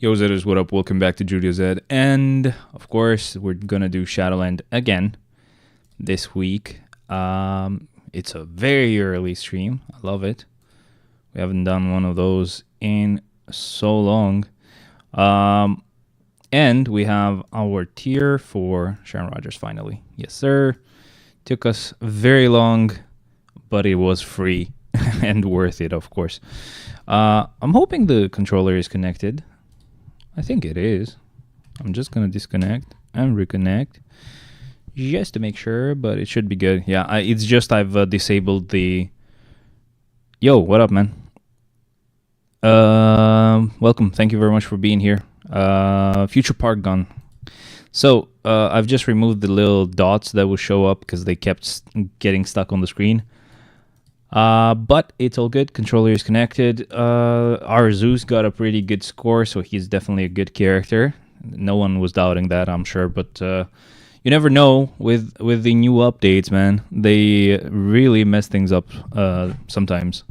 Yo Zedders, what up? Welcome back to Judio Zed. And of course, we're gonna do Shadowland again this week. It's a very early stream. I love it. We haven't done one of those in so long. And we have our tier for Sharon Rogers finally. Yes, sir. Took us very long, but it was free and worth it, of course. I'm hoping the controller is connected. I think it is. I'm just gonna disconnect and reconnect just to make sure, but it should be good. Yeah, it's just I've disabled the... Yo, what up, man? Welcome. Thank you very much for being here. Future Park Gun. So, I've just removed the little dots that will show up because they kept getting stuck on the screen. But it's all good. Controller is connected. Our Zeus got a pretty good score, so he's definitely a good character. No one was doubting that, I'm sure. But you never know with the new updates, man. They really mess things up sometimes.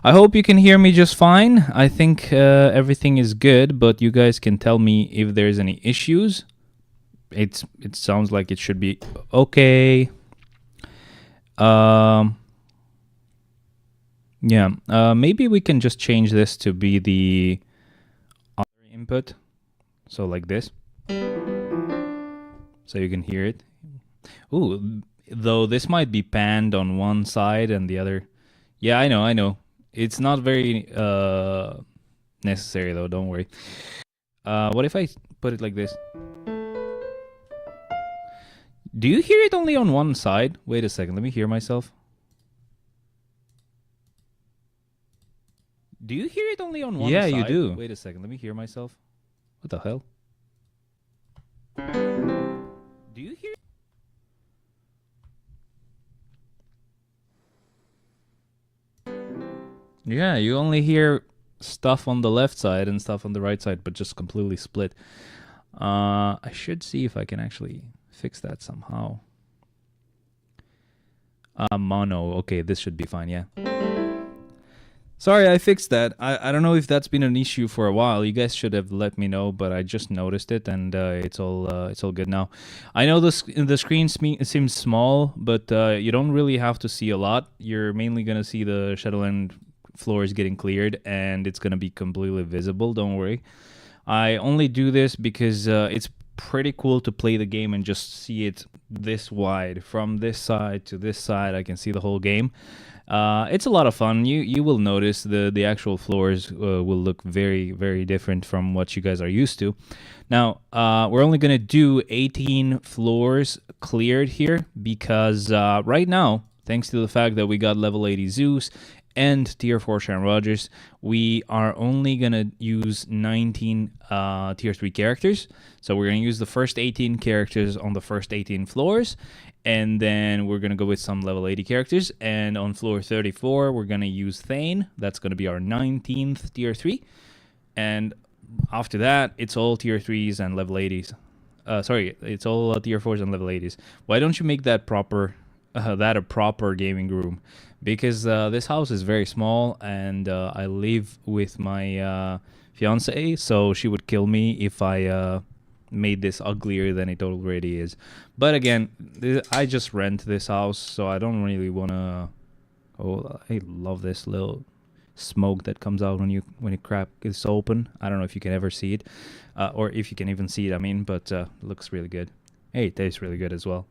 I hope you can hear me just fine. I think everything is good, but you guys can tell me if there's any issues. It sounds like it should be okay. Yeah, maybe we can just change this to be the other input. So like this. So you can hear it. Ooh, though this might be panned on one side and the other. Yeah, I know. It's not very necessary though, don't worry. What if I put it like this? Do you hear it only on one side? Wait a second, let me hear myself. Do you hear it only on one side? Yeah, you do. Wait a second, let me hear myself. What the hell? Do you hear? Yeah, you only hear stuff on the left side and stuff on the right side, but just completely split. I should see if I can actually fix that somehow. Mono. Okay, this should be fine, yeah. Sorry, I fixed that. I don't know if that's been an issue for a while. You guys should have let me know, but I just noticed it, and it's all good now. I know the screen seems small, but you don't really have to see a lot. You're mainly gonna see the Shadowland floors getting cleared, and it's gonna be completely visible. Don't worry. I only do this because it's pretty cool to play the game and just see it this wide. From this side to this side, I can see the whole game. It's a lot of fun. You will notice the actual floors will look very, very different from what you guys are used to. Now, we're only going to do 18 floors cleared here because right now, thanks to the fact that we got level 80 Zeus and tier 4 Sharon Rogers, we are only going to use 19 tier 3 characters. So we're going to use the first 18 characters on the first 18 floors, and then we're going to go with some level 80 characters. And on floor 34, we're going to use Thane. That's going to be our 19th tier 3. And after that, it's all tier 3s and level 80s. Sorry, it's all tier 4s and level 80s. Why don't you make that proper... a proper gaming room, because this house is very small, and I live with my fiance, so she would kill me if I made this uglier than it already is. But again, I just rent this house, so I don't really want to... Oh, I love this little smoke that comes out when you crack this open. I don't know if you can ever see it, or if you can even see it, I mean, but it looks really good. Hey, it tastes really good as well.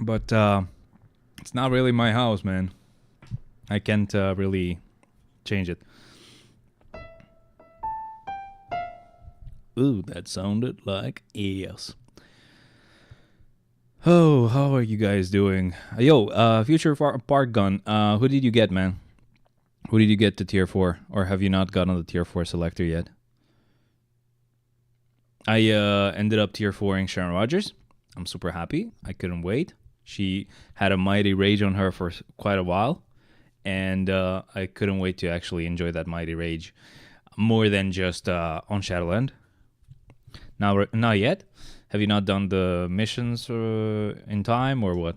But it's not really my house, man. I can't really change it. Ooh, that sounded like yes. Oh, how are you guys doing? Yo, Future Park Gun, who did you get, man? Who did you get to tier 4? Or have you not gotten the tier 4 selector yet? I ended up tier 4ing Sharon Rogers. I'm super happy. I couldn't wait. She had a mighty rage on her for quite a while, and I couldn't wait to actually enjoy that mighty rage more than just on Shadowland. Now, not yet. Have you not done the missions in time, or what?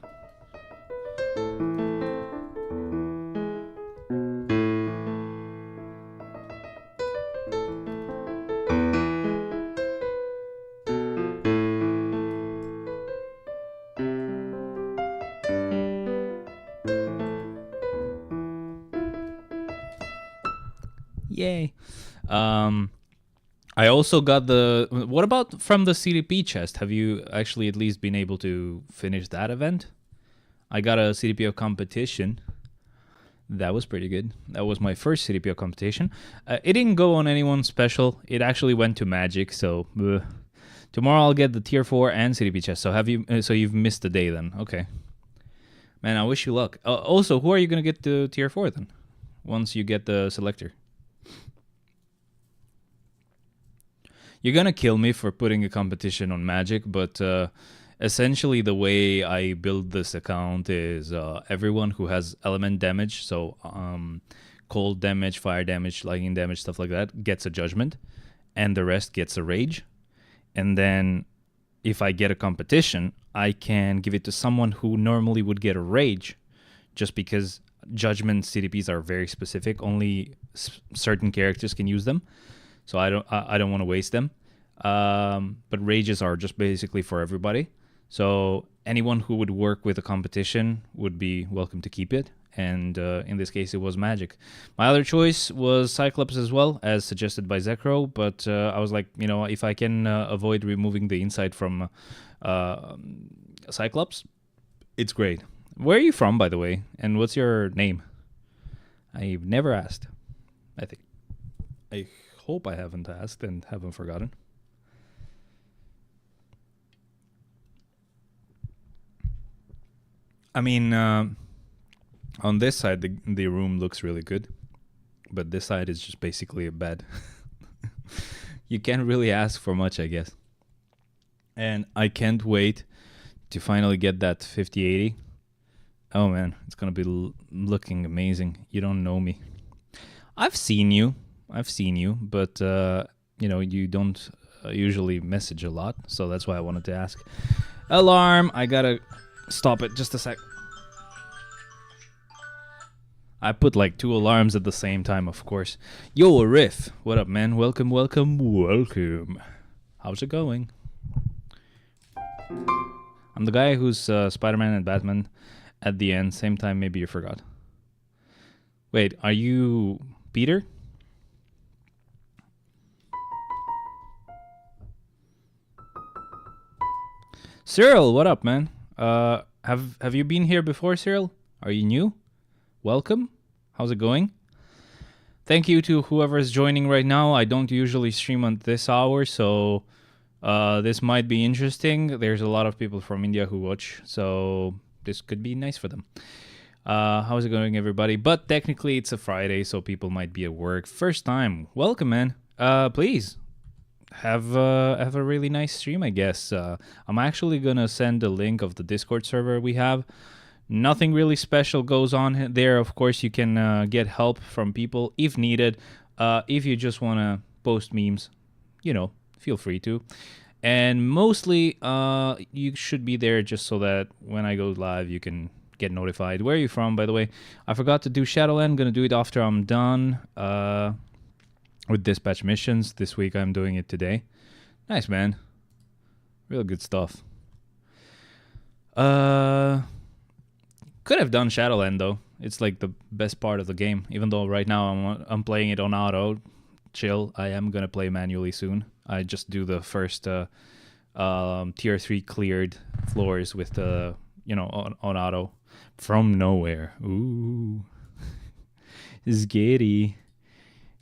Yay. I also got the... What about from the CDP chest? Have you actually at least been able to finish that event? I got a CDPO competition. That was pretty good. That was my first CDPO competition. It didn't go on anyone special. It actually went to Magic, so... Tomorrow I'll get the tier 4 and CDP chest. So have you? So you've missed the day then. Okay. Man, I wish you luck. Also, who are you going to get to tier 4 then? Once you get the selector. You're going to kill me for putting a competition on Magic, but essentially the way I build this account is everyone who has element damage, so cold damage, fire damage, lightning damage, stuff like that, gets a judgment, and the rest gets a rage. And then if I get a competition, I can give it to someone who normally would get a rage, just because judgment CDPs are very specific. Only certain characters can use them, so I don't want to waste them. But rages are just basically for everybody. So anyone who would work with a competition would be welcome to keep it. And in this case, it was Magic. My other choice was Cyclops as well, as suggested by Zekro, but I was like, you know, if I can avoid removing the insight from Cyclops, it's great. Where are you from, by the way? And what's your name? I've never asked, I think. I hope I haven't asked and haven't forgotten. I mean... on this side, the room looks really good, but this side is just basically a bed. You can't really ask for much, I guess. And I can't wait to finally get that 5080. Oh man, it's gonna be looking amazing. You don't know me. I've seen you, but you know, you don't usually message a lot, so that's why I wanted to ask. Alarm! I gotta stop it just a sec. I put like 2 alarms at the same time, of course. Yo, Riff. What up, man? Welcome, welcome, welcome. How's it going? I'm the guy who's Spider-Man and Batman at the end. Same time, maybe you forgot. Wait, are you Peter? Cyril, what up, man? Have you been here before, Cyril? Are you new? Welcome. How's it going? Thank you to whoever is joining right now. I don't usually stream at this hour, so this might be interesting. There's a lot of people from India who watch, so this could be nice for them. How's it going, everybody? But technically, it's a Friday, so people might be at work. First time. Welcome, man. Please have a really nice stream, I guess. I'm actually gonna send a link of the Discord server we have. Nothing really special goes on there. Of course, you can get help from people if needed. If you just want to post memes, you know, feel free to. And mostly, you should be there just so that when I go live, you can get notified. Where are you from, by the way? I forgot to do Shadowland. Gonna do it after I'm done with dispatch missions. This week, I'm doing it today. Nice, man. Real good stuff. Could have done Shadowland though. It's like the best part of the game. Even though right now I'm playing it on auto, chill. I am gonna play manually soon. I just do the first tier 3 cleared floors with you know, on auto from nowhere. Ooh, scary.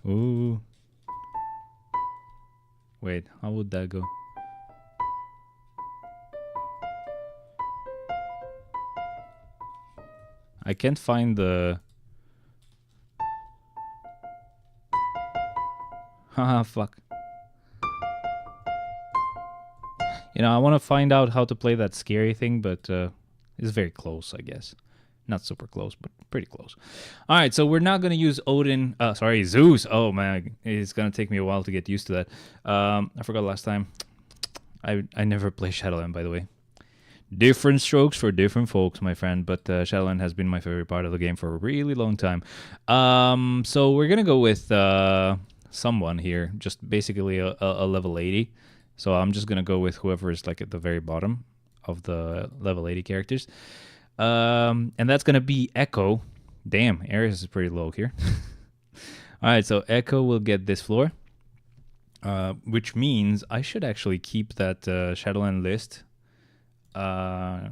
Ooh. Wait, how would that go? I can't find the... Haha, fuck. You know, I want to find out how to play that scary thing, but it's very close, I guess. Not super close, but pretty close. All right, so we're not going to use Odin. Sorry, Zeus. Oh, man. It's going to take me a while to get used to that. I forgot last time. I never play Shadowland, by the way. Different strokes for different folks, my friend. But Shadowland has been my favorite part of the game for a really long time. So we're going to go with someone here. Just basically a level 80. So I'm just going to go with whoever is like at the very bottom of the level 80 characters. And that's going to be Echo. Damn, Ares is pretty low here. All right, so Echo will get this floor, which means I should actually keep that Shadowland list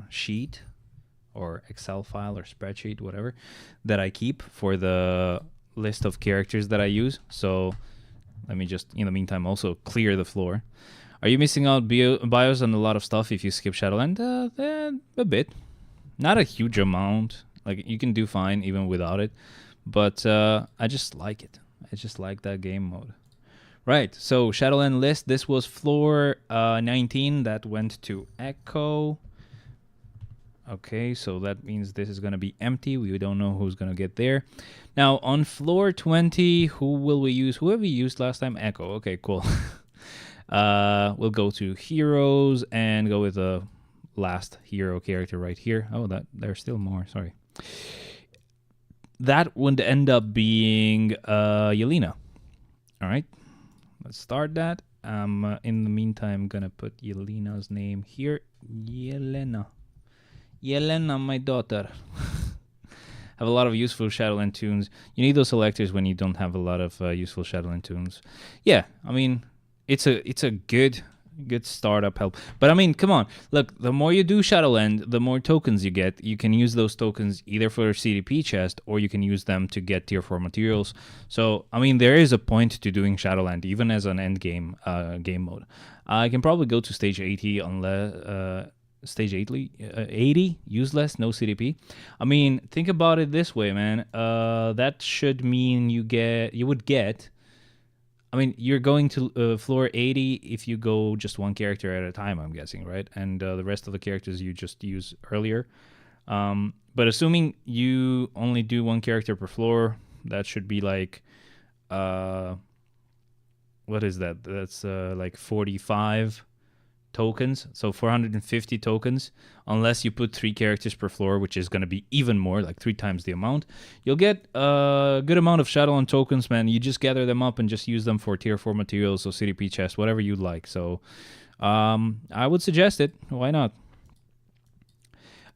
sheet or Excel file or spreadsheet, whatever, that I keep for the list of characters that I use. So let me just, in the meantime, also clear the floor. Are you missing out bios and a lot of stuff if you skip Shadowland? A bit. Not a huge amount. Like, you can do fine even without it. But I just like it. I just like that game mode. Right, so Shadowland list. This was floor 19. That went to Echo. Okay, so that means this is going to be empty. We don't know who's going to get there. Now, on floor 20, who will we use? Who have we used last time? Echo. Okay, cool. We'll go to heroes and go with the last hero character right here. Oh, there's still more. Sorry. That would end up being Yelena. All right, let's start that. In the meantime, gonna put Yelena's name here. Yelena, my daughter. Have a lot of useful Shadowland tunes. You need those selectors when you don't have a lot of useful Shadowland tunes. Yeah, I mean, it's a good startup help. But I mean, come on. Look, the more you do Shadowland, the more tokens you get. You can use those tokens either for a CDP chest or you can use them to get tier 4 materials. So, I mean, there is a point to doing Shadowland, even as an end game game mode. I can probably go to stage 80 unless... stage 80, useless, no CDP. I mean, think about it this way, man. That should mean you would get... I mean, you're going to floor 80 if you go just one character at a time, I'm guessing, right? And the rest of the characters you just use earlier. But assuming you only do one character per floor, that should be like... what is that? That's like 45 tokens. So 450 tokens. Unless you put 3 characters per floor, which is going to be even more, like 3 times the amount. You'll get a good amount of Shadowland tokens, man. You just gather them up and just use them for tier 4 materials, so CDP chests, whatever you'd like. So I would suggest it. Why not?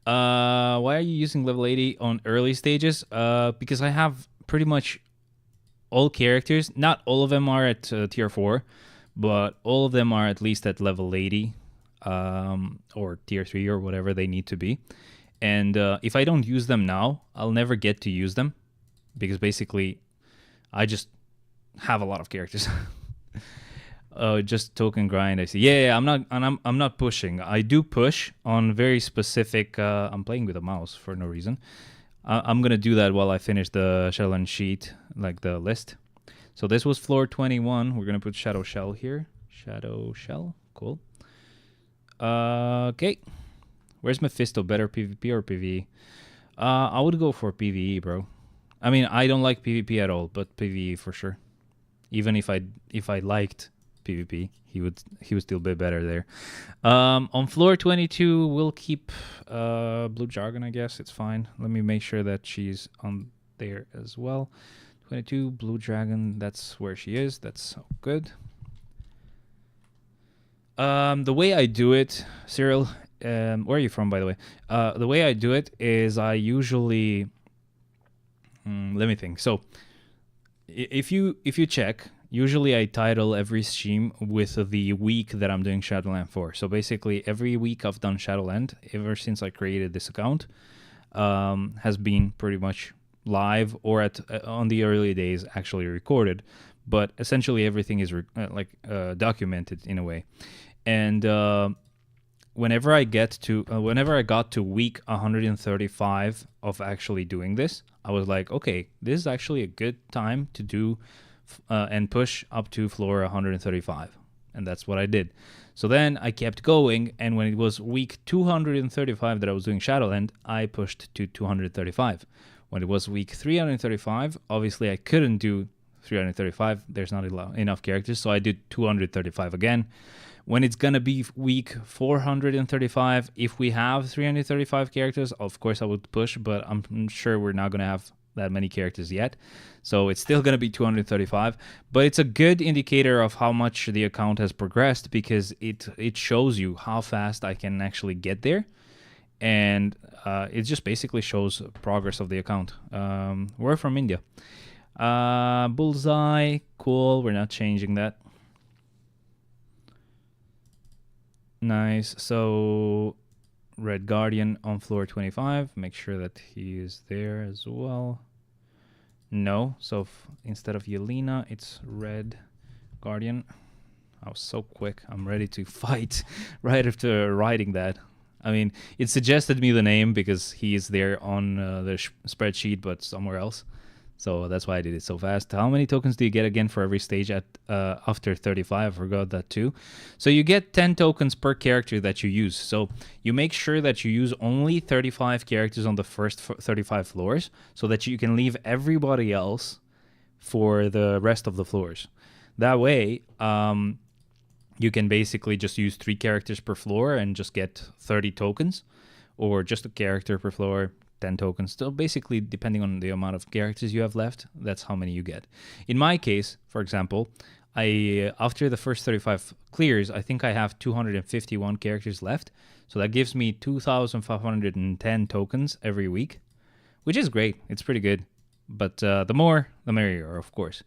Why are you using level 80 on early stages? Because I have pretty much all characters. Not all of them are at tier 4, but all of them are at least at level 80 or tier 3 or whatever they need to be. And if I don't use them now, I'll never get to use them because basically I just have a lot of characters. Just token grind. I see. Yeah, I'm not pushing. I do push on very specific. I'm playing with a mouse for no reason. I'm gonna do that while I finish the Shadowland sheet, like the list. So this was floor 21. We're going to put Shadow Shell here. Shadow Shell. Cool. Okay. Where's Mephisto? Better PvP or PvE? I would go for PvE, bro. I mean, I don't like PvP at all, but PvE for sure. Even if I liked PvP, he would still be better there. On floor 22, we'll keep Blue Jargon, I guess. It's fine. Let me make sure that she's on there as well. 22, Blue Dragon, that's where she is. That's so good. The way I do it, Cyril, where are you from, by the way? The way I do it is I usually... let me think. So, if you check, usually I title every stream with the week that I'm doing Shadowland for. So basically, every week I've done Shadowland, ever since I created this account, has been pretty much live or on the early days actually recorded, but essentially everything is documented in a way. And whenever I got to week 135 of actually doing this, I was like, okay, this is actually a good time to do and push up to floor 135, and that's what I did. So then I kept going, and when it was week 235 that I was doing Shadowland, I pushed to 235. When it was week 335, obviously I couldn't do 335. There's not enough characters, so I did 235 again. When it's going to be week 435, if we have 335 characters, of course I would push, but I'm sure we're not going to have that many characters yet. So it's still going to be 235, but it's a good indicator of how much the account has progressed because it shows you how fast I can actually get there. And it just basically shows progress of the account. We're from India. Bullseye, cool. We're not changing that. Nice. So Red Guardian on floor 25. Make sure that he is there as well. No. So instead of Yelena, it's Red Guardian. I was so quick. I'm ready to fight right after writing that. I mean, it suggested me the name because he is there on the spreadsheet, but somewhere else. So that's why I did it so fast. How many tokens do you get again for every stage at after 35? I forgot that too. So you get 10 tokens per character that you use. So you make sure that you use only 35 characters on the first 35 floors so that you can leave everybody else for the rest of the floors. That way, you can basically just use 3 characters per floor and just get 30 tokens, or just a character per floor, 10 tokens. So basically, depending on the amount of characters you have left, that's how many you get. In my case, for example, after the first 35 clears, I think I have 251 characters left. So that gives me 2,510 tokens every week, which is great. It's pretty good. But the more, the merrier, of course.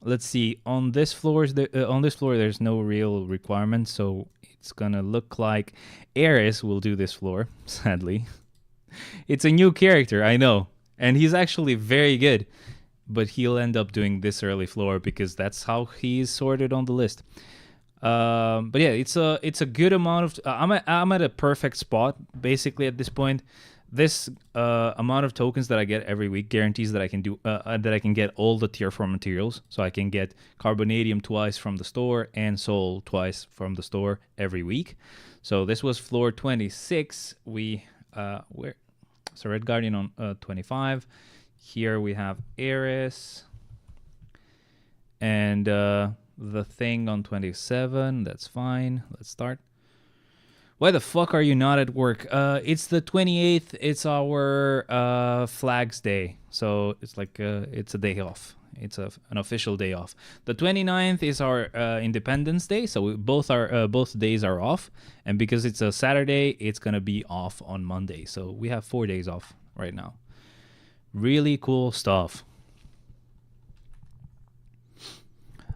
Let's see. On this floor, there's no real requirement, so it's gonna look like Ares will do this floor. Sadly, it's a new character, I know, and he's actually very good, but he'll end up doing this early floor because that's how he's sorted on the list. But yeah, it's a good amount of. I'm at a perfect spot basically at this point. This amount of tokens that I get every week guarantees that I can do that I can get all the tier 4 materials. So I can get Carbonadium twice from the store and Soul twice from the store every week. So this was floor 26. So Red Guardian on 25. Here we have Ares and the thing on 27. That's fine. Let's start. Why the fuck are you not at work? It's the 28th. It's our Flags Day. So it's like it's a day off. It's an official day off. The 29th is our Independence Day. So both days are off. And because it's a Saturday, it's going to be off on Monday. So we have 4 days off right now. Really cool stuff.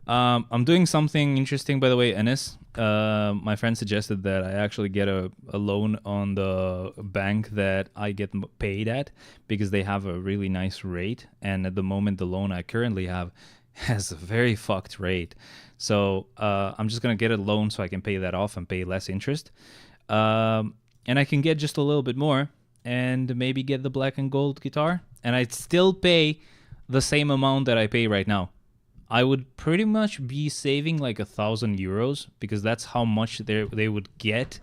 I'm doing something interesting, by the way, Ennis. My friend suggested that I actually get a loan on the bank that I get paid at because they have a really nice rate. And at the moment, the loan I currently have has a very fucked rate. So I'm just going to get a loan so I can pay that off and pay less interest. And I can get just a little bit more and maybe get the black and gold guitar. And I'd still pay the same amount that I pay right now. I would pretty much be saving like 1,000 euros because that's how much they would get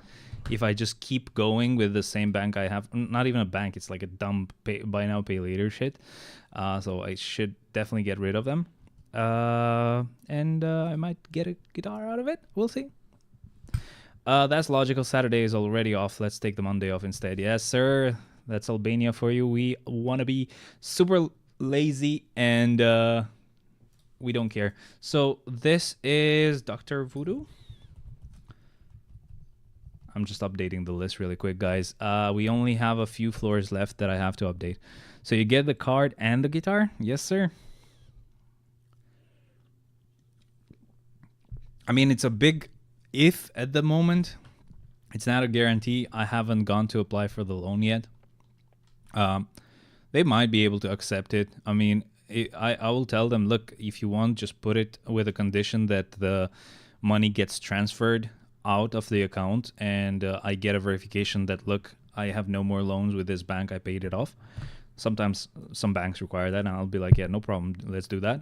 if I just keep going with the same bank I have. Not even a bank, it's like a dumb buy now, pay later shit. So I should definitely get rid of them. And I might get a guitar out of it. We'll see. That's logical. Saturday is already off. Let's take the Monday off instead. Yes, sir. That's Albania for you. We want to be super lazy and... we don't care. So this is Dr. Voodoo. I'm just updating the list really quick, guys. We only have a few floors left that I have to update. So you get the card and the guitar? Yes, sir. I mean, it's a big if at the moment. It's not a guarantee. I haven't gone to apply for the loan yet. They might be able to accept it. I mean, I will tell them, look, if you want, just put it with a condition that the money gets transferred out of the account and I get a verification that, look, I have no more loans with this bank. I paid it off. Sometimes some banks require that, and I'll be like, yeah, no problem. Let's do that.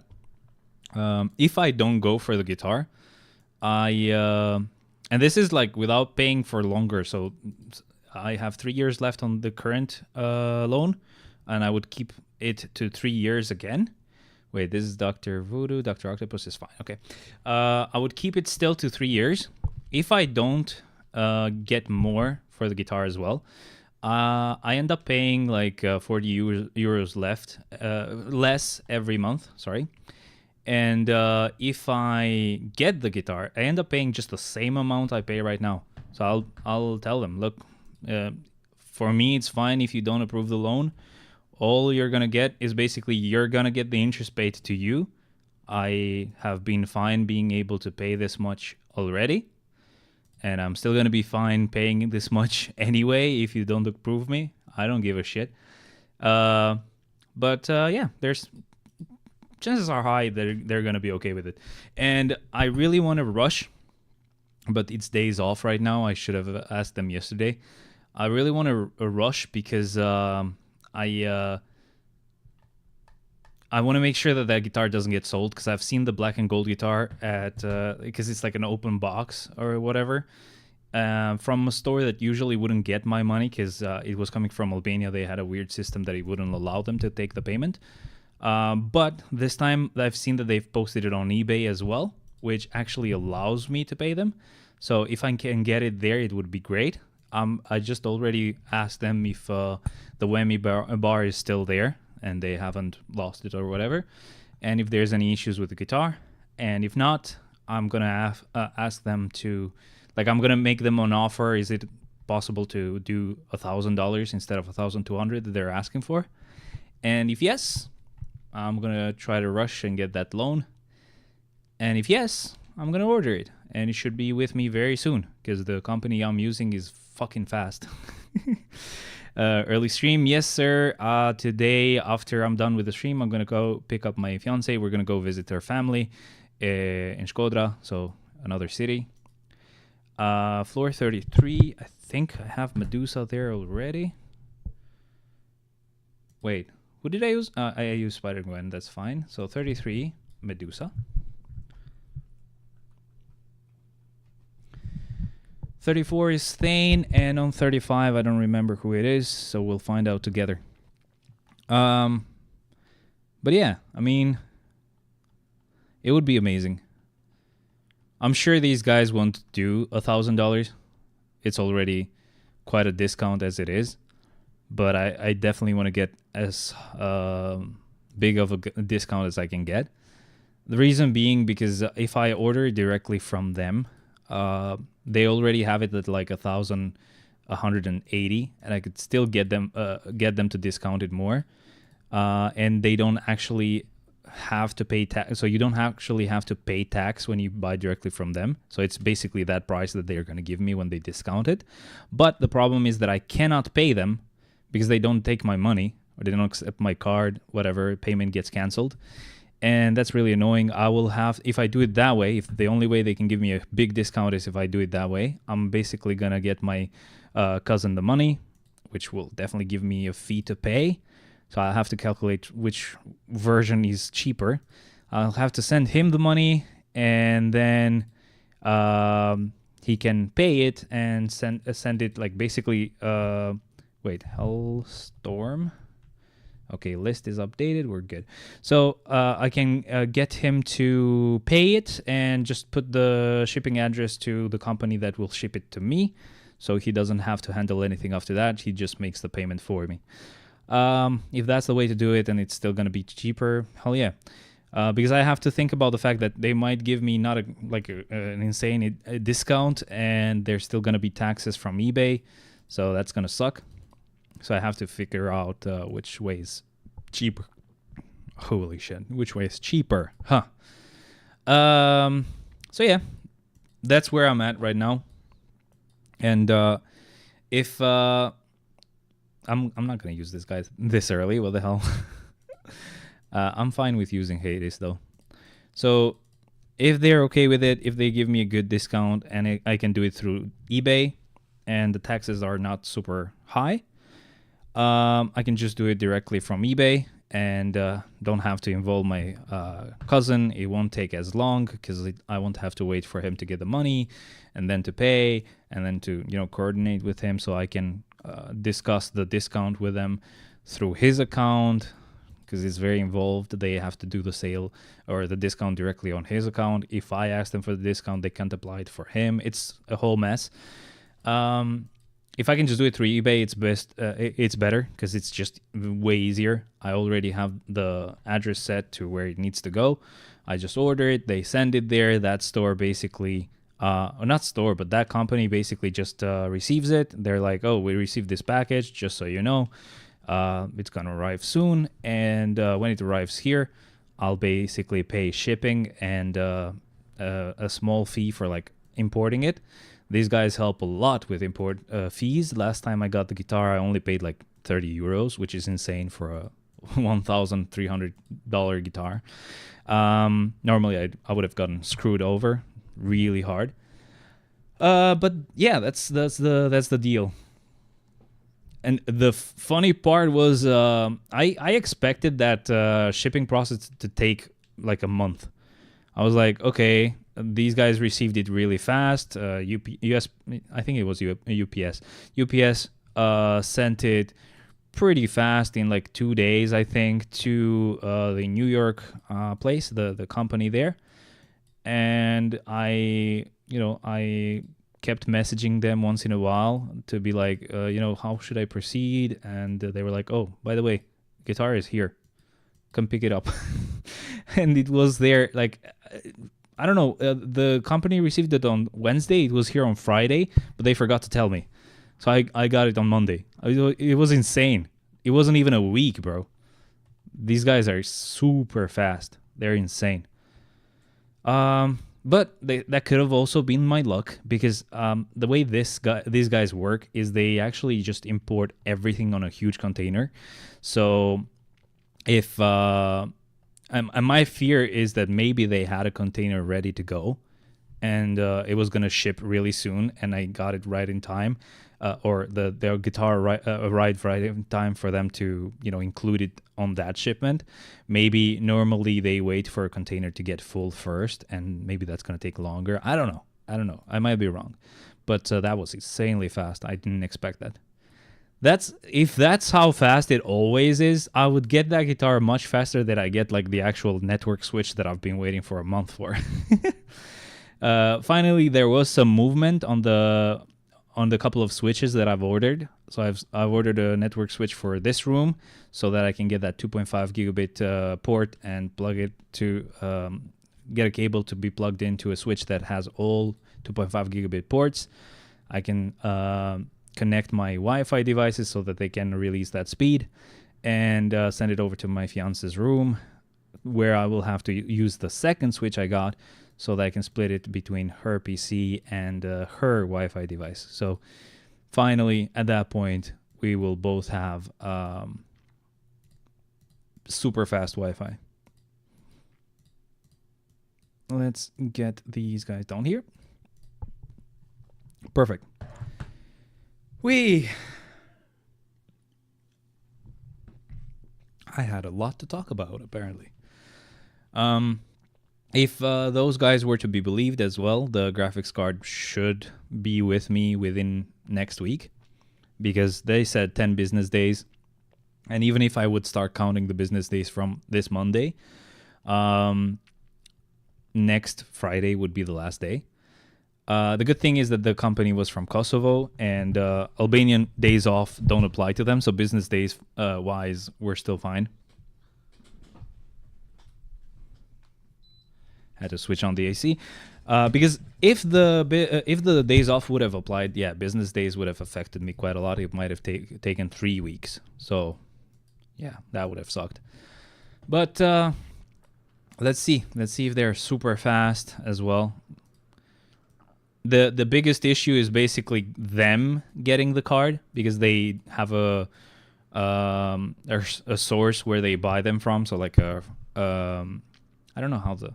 If I don't go for the guitar, and this is like without paying for longer. So I have 3 years left on the current loan, and I would keep it to 3 years again. Wait, this is Dr. Voodoo. Dr. Octopus is fine. Okay. I would keep it still to 3 years. If I don't get more for the guitar as well, I end up paying like 40 euros less every month. Sorry. And if I get the guitar, I end up paying just the same amount I pay right now. So I'll tell them, look, for me, it's fine if you don't approve the loan. all you're gonna get is basically you're gonna get the interest paid to you. I have been fine being able to pay this much already, and I'm still gonna be fine paying this much anyway if you don't approve me. I don't give a shit. But yeah, there's chances are high that they're gonna be okay with it. And I really want to rush, but it's days off right now. I should have asked them yesterday. I really want to rush because I want to make sure that that guitar doesn't get sold, because I've seen the black and gold guitar at because it's like an open box or whatever, from a store that usually wouldn't get my money because it was coming from Albania. They had a weird system that it wouldn't allow them to take the payment. But this time I've seen that they've posted it on eBay as well, which actually allows me to pay them. So if I can get it there, it would be great. I just already asked them if the whammy bar is still there and they haven't lost it or whatever, and if there's any issues with the guitar. And if not, I'm gonna ask them to, like, I'm gonna make them an offer. Is it possible to do $1,000 instead of 1,200 that they're asking for? And if yes, I'm gonna try to rush and get that loan. And if yes, I'm gonna order it, and it should be with me very soon because the company I'm using is fucking fast. Early stream, yes sir. Today, after I'm done with the stream, I'm gonna go pick up my fiance. We're gonna go visit her family in Shkodra, so another city. Floor 33. I think I have Medusa there already. Wait, who did I use? I used Spider-Gwen. That's fine. So 33, Medusa. 34 is Thane, and on 35, I don't remember who it is, so we'll find out together. But yeah, I mean, it would be amazing. I'm sure these guys won't do $1,000. It's already quite a discount as it is, but I definitely want to get as big of a discount as I can get. The reason being because if I order directly from them, they already have it at like 1,180, and I could still get them to discount it more, and they don't actually have to pay tax. So you don't actually have to pay tax when you buy directly from them. So it's basically that price that they're going to give me when they discount it. But the problem is that I cannot pay them because they don't take my money, or they don't accept my card, whatever, payment gets canceled. And that's really annoying. I will have, if I do it that way, if the only way they can give me a big discount is if I do it that way, I'm basically going to get my cousin the money, which will definitely give me a fee to pay. So I'll have to calculate which version is cheaper. I'll have to send him the money, and then he can pay it and send it, like, basically, wait, Hellstorm? Okay, list is updated. We're good. So I can get him to pay it and just put the shipping address to the company that will ship it to me. So he doesn't have to handle anything after that. He just makes the payment for me. If that's the way to do it and it's still going to be cheaper, hell yeah. Because I have to think about the fact that they might give me not an insane discount, and there's still going to be taxes from eBay. So that's going to suck. So I have to figure out which way is cheaper. Holy shit. Which way is cheaper? Huh. So yeah, that's where I'm at right now. And if I'm not going to use this guy this early. What the hell? I'm fine with using Hades though. So if they're okay with it, if they give me a good discount and I can do it through eBay and the taxes are not super high, I can just do it directly from eBay and don't have to involve my cousin. It won't take as long because I won't have to wait for him to get the money and then to pay and then to coordinate with him, so I can discuss the discount with them through his account because it's very involved. They have to do the sale or the discount directly on his account. If I ask them for the discount, they can't apply it for him. It's a whole mess. If I can just do it through eBay, it's best. It's better because it's just way easier. I already have the address set to where it needs to go. I just order it. They send it there. That store basically, or not store, but that company basically just receives it. They're like, oh, we received this package, just so you know. It's gonna arrive soon, and when it arrives here, I'll basically pay shipping and a small fee for like importing it. These guys help a lot with import fees. Last time I got the guitar, I only paid like 30 euros, which is insane for a $1,300 guitar. Normally, I would have gotten screwed over really hard. But yeah, that's the deal. And the funny part was, I expected that shipping process to take like a month. I was like, okay, these guys received it really fast. US, I think it was UPS. UPS sent it pretty fast in like 2 days, I think, to the New York place, the company there. And I kept messaging them once in a while to be like, how should I proceed? And they were like, oh, by the way, guitar is here. Come pick it up. And it was there, like, I don't know. The company received it on Wednesday. It was here on Friday, but they forgot to tell me. So I got it on Monday. It was insane. It wasn't even a week, bro. These guys are super fast. They're insane. But that could have also been my luck, because the way these guys work is they actually just import everything on a huge container. So if and my fear is that maybe they had a container ready to go, and it was gonna ship really soon, and I got it right in time, or their guitar arrived right in time for them to include it on that shipment. Maybe normally they wait for a container to get full first, and maybe that's gonna take longer. I don't know. I might be wrong, but that was insanely fast. I didn't expect that. If that's how fast it always is, I would get that guitar much faster than I get like the actual network switch that I've been waiting for a month for. Finally, there was some movement on the couple of switches that I've ordered. So I've ordered a network switch for this room so that I can get that 2.5 gigabit port and plug it to get a cable to be plugged into a switch that has all 2.5 gigabit ports. I can connect my Wi-Fi devices so that they can release that speed, and send it over to my fiance's room, where I will have to use the second switch I got so that I can split it between her PC and her Wi-Fi device. So finally, at that point, we will both have super fast Wi-Fi. Let's get these guys down here. Perfect. I had a lot to talk about, apparently. If those guys were to be believed as well, the graphics card should be with me within next week, because they said 10 business days. And even if I would start counting the business days from this Monday, next Friday would be the last day. The good thing is that the company was from Kosovo, and Albanian days off don't apply to them, so business days wise, we're still fine. Had to switch on the AC, because if the days off would have applied, business days would have affected me quite a lot. It might have taken 3 weeks, so yeah, that would have sucked. But let's see if they're super fast as well. The biggest issue is basically them getting the card, because they have a source where they buy them from. So like I don't know how the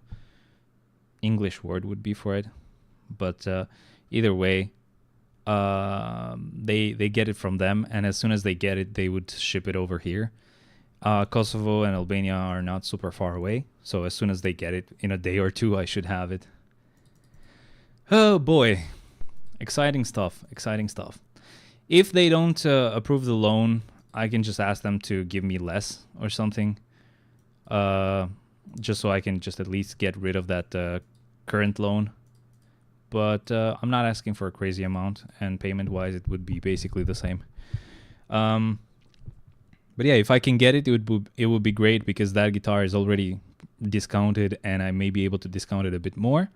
English word would be for it, but either way, they get it from them, and as soon as they get it, they would ship it over here. Kosovo and Albania are not super far away, so as soon as they get it, in a day or two, I should have it. Oh boy, exciting stuff. If they don't approve the loan, I can just ask them to give me less or something, just so I can just at least get rid of that current loan. But I'm not asking for a crazy amount, and payment wise it would be basically the same. But yeah, if I can get it, it would be great, because that guitar is already discounted, and I may be able to discount it a bit more.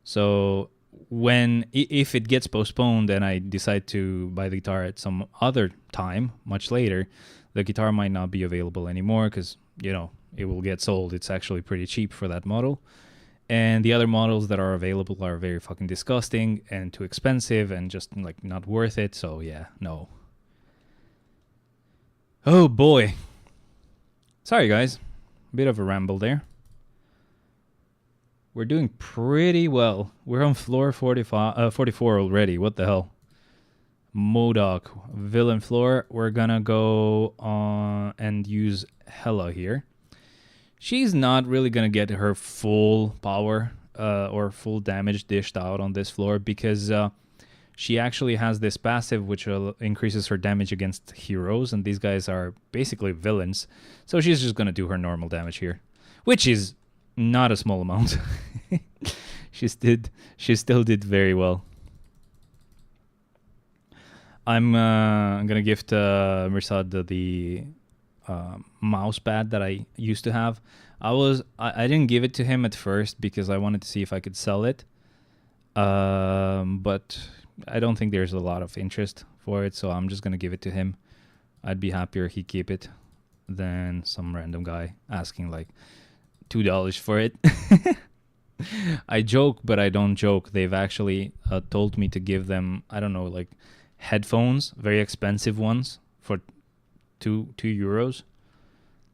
So if it gets postponed and I decide to buy the guitar at some other time, much later, The guitar might not be available anymore because, you know, it will get sold. It's actually pretty cheap for that model. And the other models that are available are very fucking disgusting and too expensive and just like not worth it. So yeah, no. Oh boy. Sorry guys. Bit of a ramble there. We're doing pretty well. We're on floor 44 already. What the hell? Modoc, villain floor. We're gonna go on and use Hella here. She's not really going to get her full power or full damage dished out on this floor because she actually has this passive which increases her damage against heroes, and these guys are basically villains. So she's just going to do her normal damage here, which is not a small amount. She still did very well. I'm going to gift Mirsad the mouse pad that I used to have. I didn't give it to him at first because I wanted to see if I could sell it, but I don't think there's a lot of interest for it, so I'm just gonna give it to him. I'd be happier he keep it than some random guy asking like $2 for it. I joke, but I don't joke. They've actually told me to give them, I don't know, like headphones, very expensive ones for €2,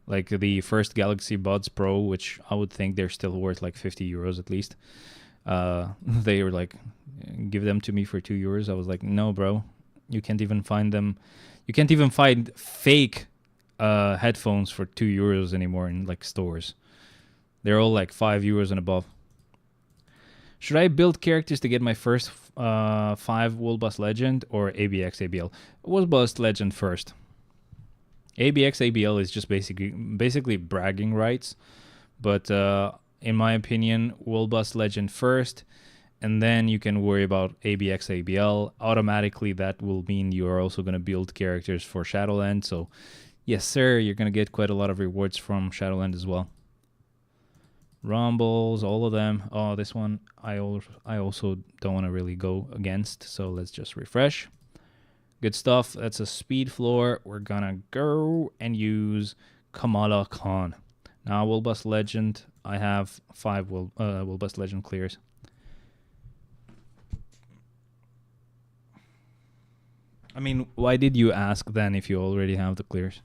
like the first Galaxy Buds Pro, which I would think they're still worth like €50 at least. They were like, give them to me for €2. I was like, no, bro, you can't even find them. You can't even find fake headphones for €2 anymore in like stores. They're all like €5 and above. Should I build characters to get my first 5 World Boss Legend or ABX ABL? World Boss Legend first. ABX ABL is just basically bragging rights, but in my opinion, World Boss Legend first, and then you can worry about ABX ABL. Automatically, that will mean you are also going to build characters for Shadowland. So, yes, sir, you're going to get quite a lot of rewards from Shadowland as well. Rumbles, all of them. Oh, this one I also don't want to really go against, so let's just refresh. Good stuff. That's a speed floor. We're gonna go and use Kamala Khan. Now, World Boss Legend. I have 5 World Boss Legend clears. I mean, why did you ask then if you already have the clears?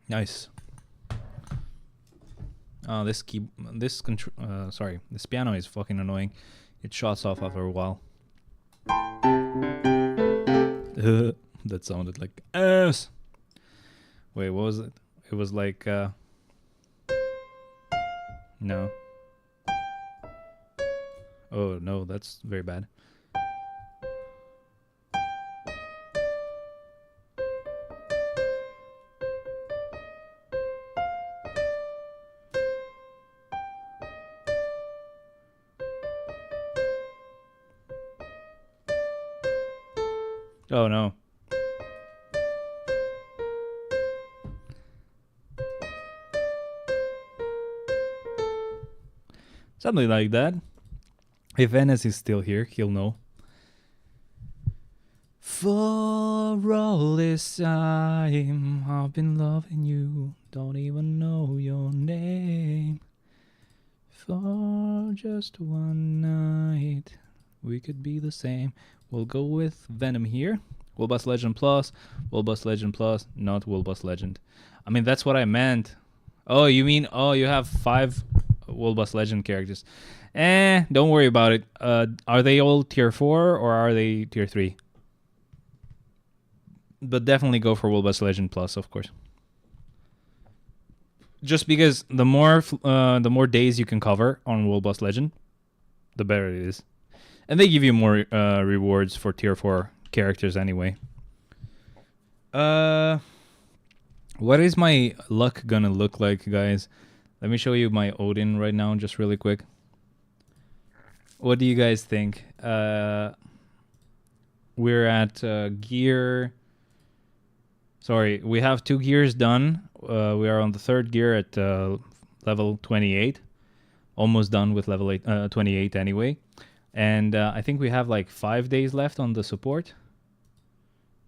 Nice. Oh, this piano is fucking annoying. It shuts off after a while. That sounded like ass. Wait, what was it? It was like no. Oh no, that's very bad. Oh no. Something like that. If Ennis is still here, he'll know. For all this time, I've been loving you. Don't even know your name. For just one night, we could be the same. We'll go with Venom here. World Boss Legend Plus. World Boss Legend Plus. Not World Boss Legend. I mean, that's what I meant. Oh, you mean, oh, you have 5 World Boss Legend characters. Don't worry about it. Are they all tier 4 or are they tier 3? But definitely go for World Boss Legend Plus, of course. Just because the more days you can cover on World Boss Legend, the better it is. And they give you more rewards for tier 4 characters anyway. What is my luck gonna look like, guys? Let me show you my Odin right now, just really quick. What do you guys think? We're at gear... Sorry, we have 2 gears done. We are on the 3rd gear at level 28. Almost done with level 28 anyway. And I think we have like 5 days left on the support.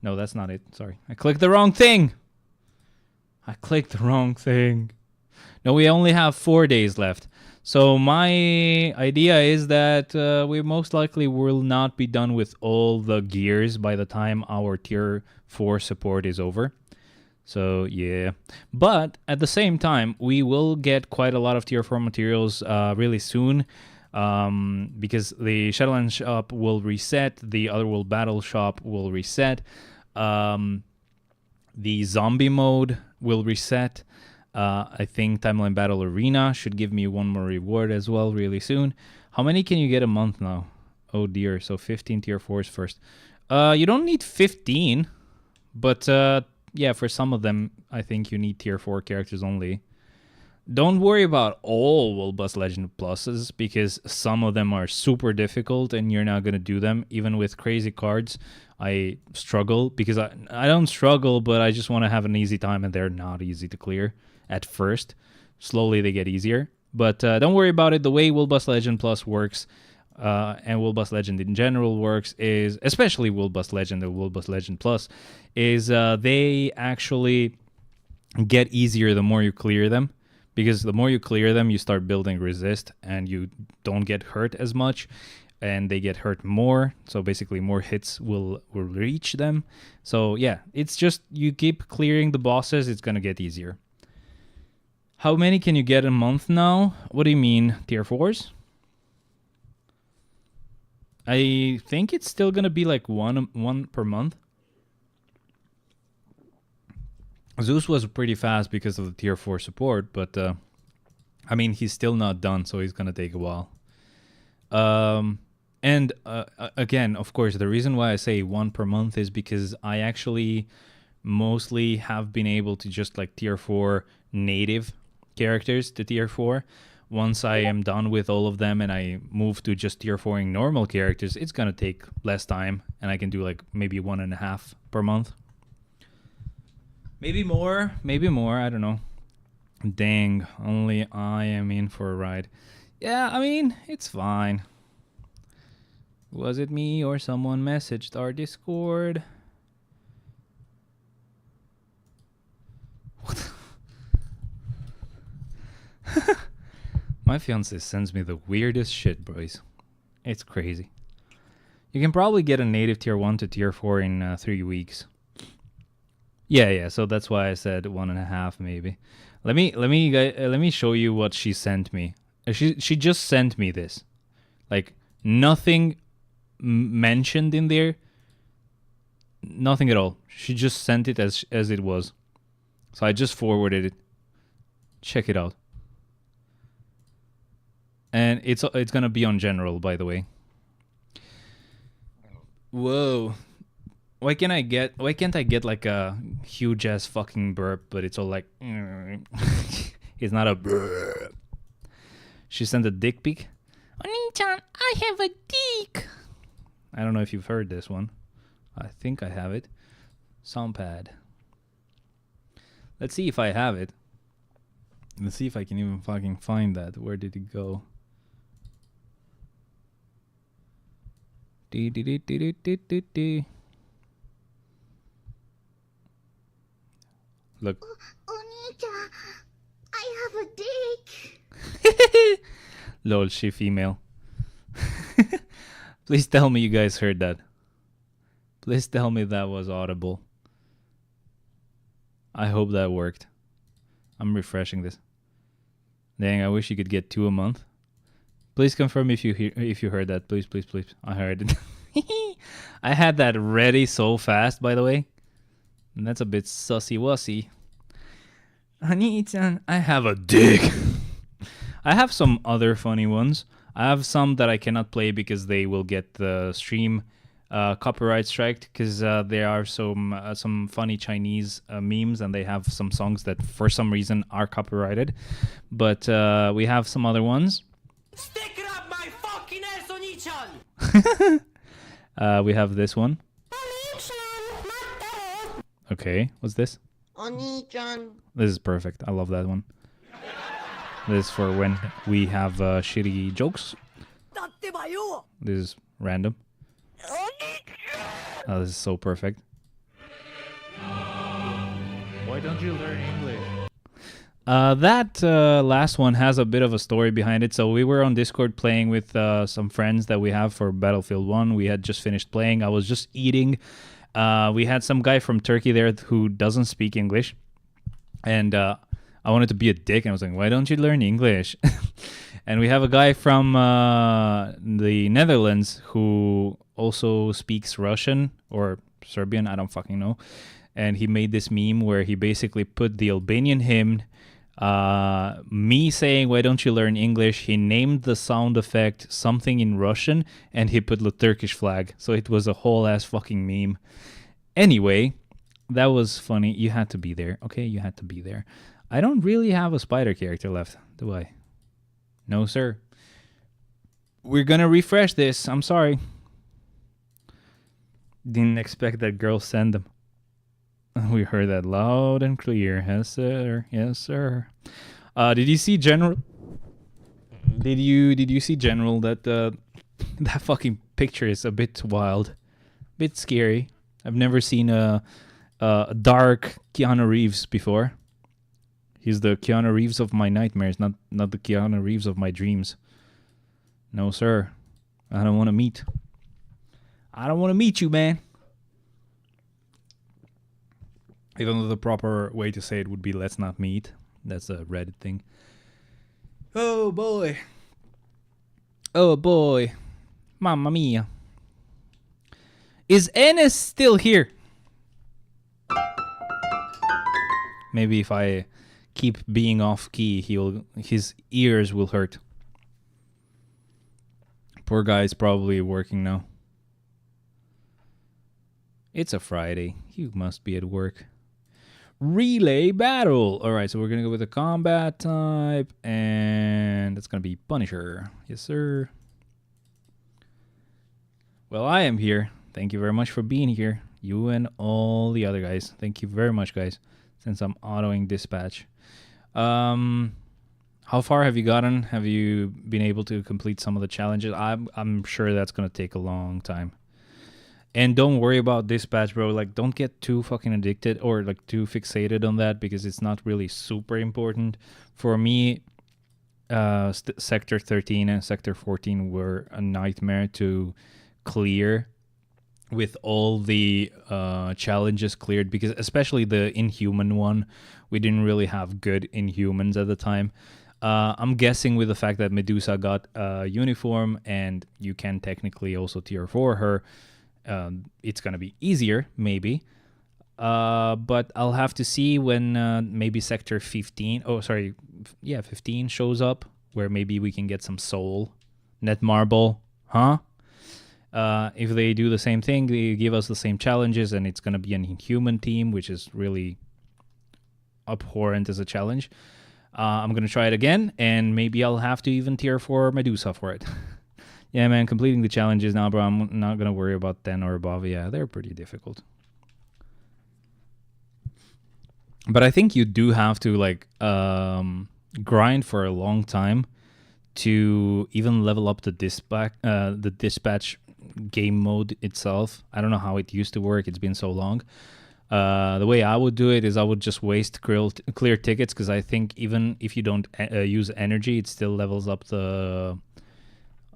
No, that's not it. Sorry. I clicked the wrong thing. No, we only have 4 days left. So my idea is that we most likely will not be done with all the gears by the time our tier 4 support is over. So yeah, but at the same time, we will get quite a lot of tier 4 materials really soon, because the Shadowland shop will reset, the Otherworld battle shop will reset, the zombie mode will reset. I think Timeline Battle Arena should give me one more reward as well really soon. How many can you get a month now? Oh dear, so 15 tier 4s first. You don't need 15, but yeah, for some of them, I think you need tier 4 characters only. Don't worry about all World Bus Legend pluses, because some of them are super difficult and you're not going to do them. Even with crazy cards, I struggle, because I don't struggle, but I just want to have an easy time, and they're not easy to clear at first. Slowly they get easier. But don't worry about it. The way World Bus Legend Plus works, and World Bus Legend in general works, is, especially World Bus Legend and World Bus Legend Plus, is they actually get easier the more you clear them. Because the more you clear them, you start building resist, and you don't get hurt as much, and they get hurt more. So basically more hits will reach them. So yeah, it's just you keep clearing the bosses, it's going to get easier. How many can you get a month now? What do you mean, tier 4s? I think it's still going to be like one per month. Zeus was pretty fast because of the tier 4 support, but I mean, he's still not done, so he's gonna take a while. And again, of course, the reason why I say one per month is because I actually mostly have been able to just like tier 4 native characters to tier 4. Once I am done with all of them and I move to just tier 4ing normal characters, it's gonna take less time, and I can do like maybe 1.5 per month. Maybe more, I don't know. Dang, only I am in for a ride. Yeah, I mean, it's fine. Was it me or someone messaged our Discord? What? My fiance sends me the weirdest shit, boys. It's crazy. You can probably get a native tier 1 to tier 4 in 3 weeks. Yeah, so that's why I said 1.5 maybe. Let me show you what she sent me. She just sent me this. Like, nothing mentioned in there. Nothing at all. She just sent it as it was. So I just forwarded it. Check it out. And it's gonna be on general, by the way. Whoa. Why can't I get like a huge ass fucking burp, but it's all like it's not a burp. She sent a dick pic. Oni-chan, I have a dick. I don't know if you've heard this one. I think I have it. Soundpad. Let's see if I have it. Let's see if I can even fucking find that. Where did it go? Look. Oni-chan, I have a dick. Lol, she female. Please tell me you guys heard that. Please tell me that was audible. I hope that worked. I'm refreshing this. Dang, I wish you could get 2 a month. Please confirm if you heard that. Please. I heard it. I had that ready so fast, by the way. And that's a bit sussy-wussy. Honey-chan, I have a dick. I have some other funny ones. I have some that I cannot play because they will get the stream copyright striked, because there are some funny Chinese memes, and they have some songs that for some reason are copyrighted. But we have some other ones. Stick it up my fucking ass, Oni-chan! We have this one. Okay, what's this? Oni-chan. This is perfect. I love that one. This is for when we have shitty jokes. This is random. Oh, this is so perfect. Why don't you learn English? That last one has a bit of a story behind it. So we were on Discord playing with some friends that we have for Battlefield 1. We had just finished playing. I was just eating. We had some guy from Turkey there who doesn't speak English. And I wanted to be a dick. And I was like, why don't you learn English? And we have a guy from the Netherlands who also speaks Russian or Serbian. I don't fucking know. And he made this meme where he basically put the Albanian hymn, me saying, why don't you learn English? He named the sound effect something in Russian, and he put the Turkish flag. So it was a whole ass fucking meme. Anyway, that was funny. You had to be there. Okay, you had to be there. I don't really have a spider character left, do I? No, sir. We're gonna refresh this. I'm sorry. Didn't expect that girl send them. We heard that loud and clear. Yes, sir. Yes, sir. Did you see General? Did you see General? That that fucking picture is a bit wild, bit scary. I've never seen a dark Keanu Reeves before. He's the Keanu Reeves of my nightmares, not the Keanu Reeves of my dreams. No, sir. I don't want to meet. I don't want to meet you, man. Even though the proper way to say it would be let's not meet. That's a Reddit thing. Oh boy. Oh boy. Mamma mia. Is Ennis still here? Maybe if I keep being off key, his ears will hurt. Poor guy's probably working now. It's a Friday. You must be at work. Relay battle. All right, so we're gonna go with a combat type, and it's gonna be Punisher. Yes, sir. Well, I am here. Thank you very much for being here. You and all the other guys. Thank you very much, guys. Since I'm autoing dispatch. How far have you gotten? Have you been able to complete some of the challenges? I'm sure that's gonna take a long time. And don't worry about dispatch, bro. Like, don't get too fucking addicted or like too fixated on that because it's not really super important. For me, Sector 13 and Sector 14 were a nightmare to clear with all the challenges cleared because especially the Inhuman one, we didn't really have good Inhumans at the time. I'm guessing with the fact that Medusa got a uniform and you can technically also tier 4 her, it's gonna be easier, maybe. But I'll have to see when maybe Sector 15, 15 shows up, where maybe we can get some soul, Netmarble, huh? If they do the same thing, they give us the same challenges, and it's gonna be an Inhuman team, which is really abhorrent as a challenge. I'm gonna try it again, and maybe I'll have to even tier 4 Medusa for it. Yeah, man, completing the challenges now, bro. I'm not going to worry about 10 or above. Yeah, they're pretty difficult. But I think you do have to, like, grind for a long time to even level up the dispatch game mode itself. I don't know how it used to work. It's been so long. The way I would do it is I would just waste clear tickets because I think even if you don't use energy, it still levels up the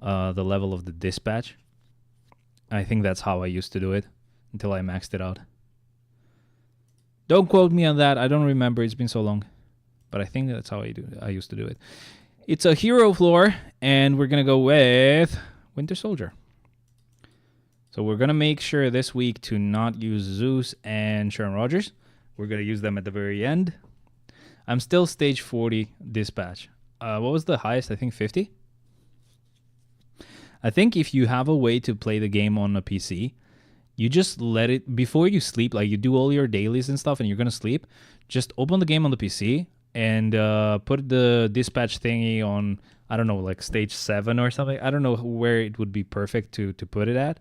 level of the dispatch. I think that's how I used to do it until I maxed it out. Don't quote me on that. I don't remember. It's been so long. But I think that's how I used to do it. It's a hero floor, and we're going to go with Winter Soldier. So we're going to make sure this week to not use Zeus and Sharon Rogers. We're going to use them at the very end. I'm still stage 40 dispatch. What was the highest? I think 50? I think if you have a way to play the game on a PC, you just let it, before you sleep, like you do all your dailies and stuff and you're going to sleep, just open the game on the PC and put the dispatch thingy on, I don't know, like stage 7 or something. I don't know where it would be perfect to put it at.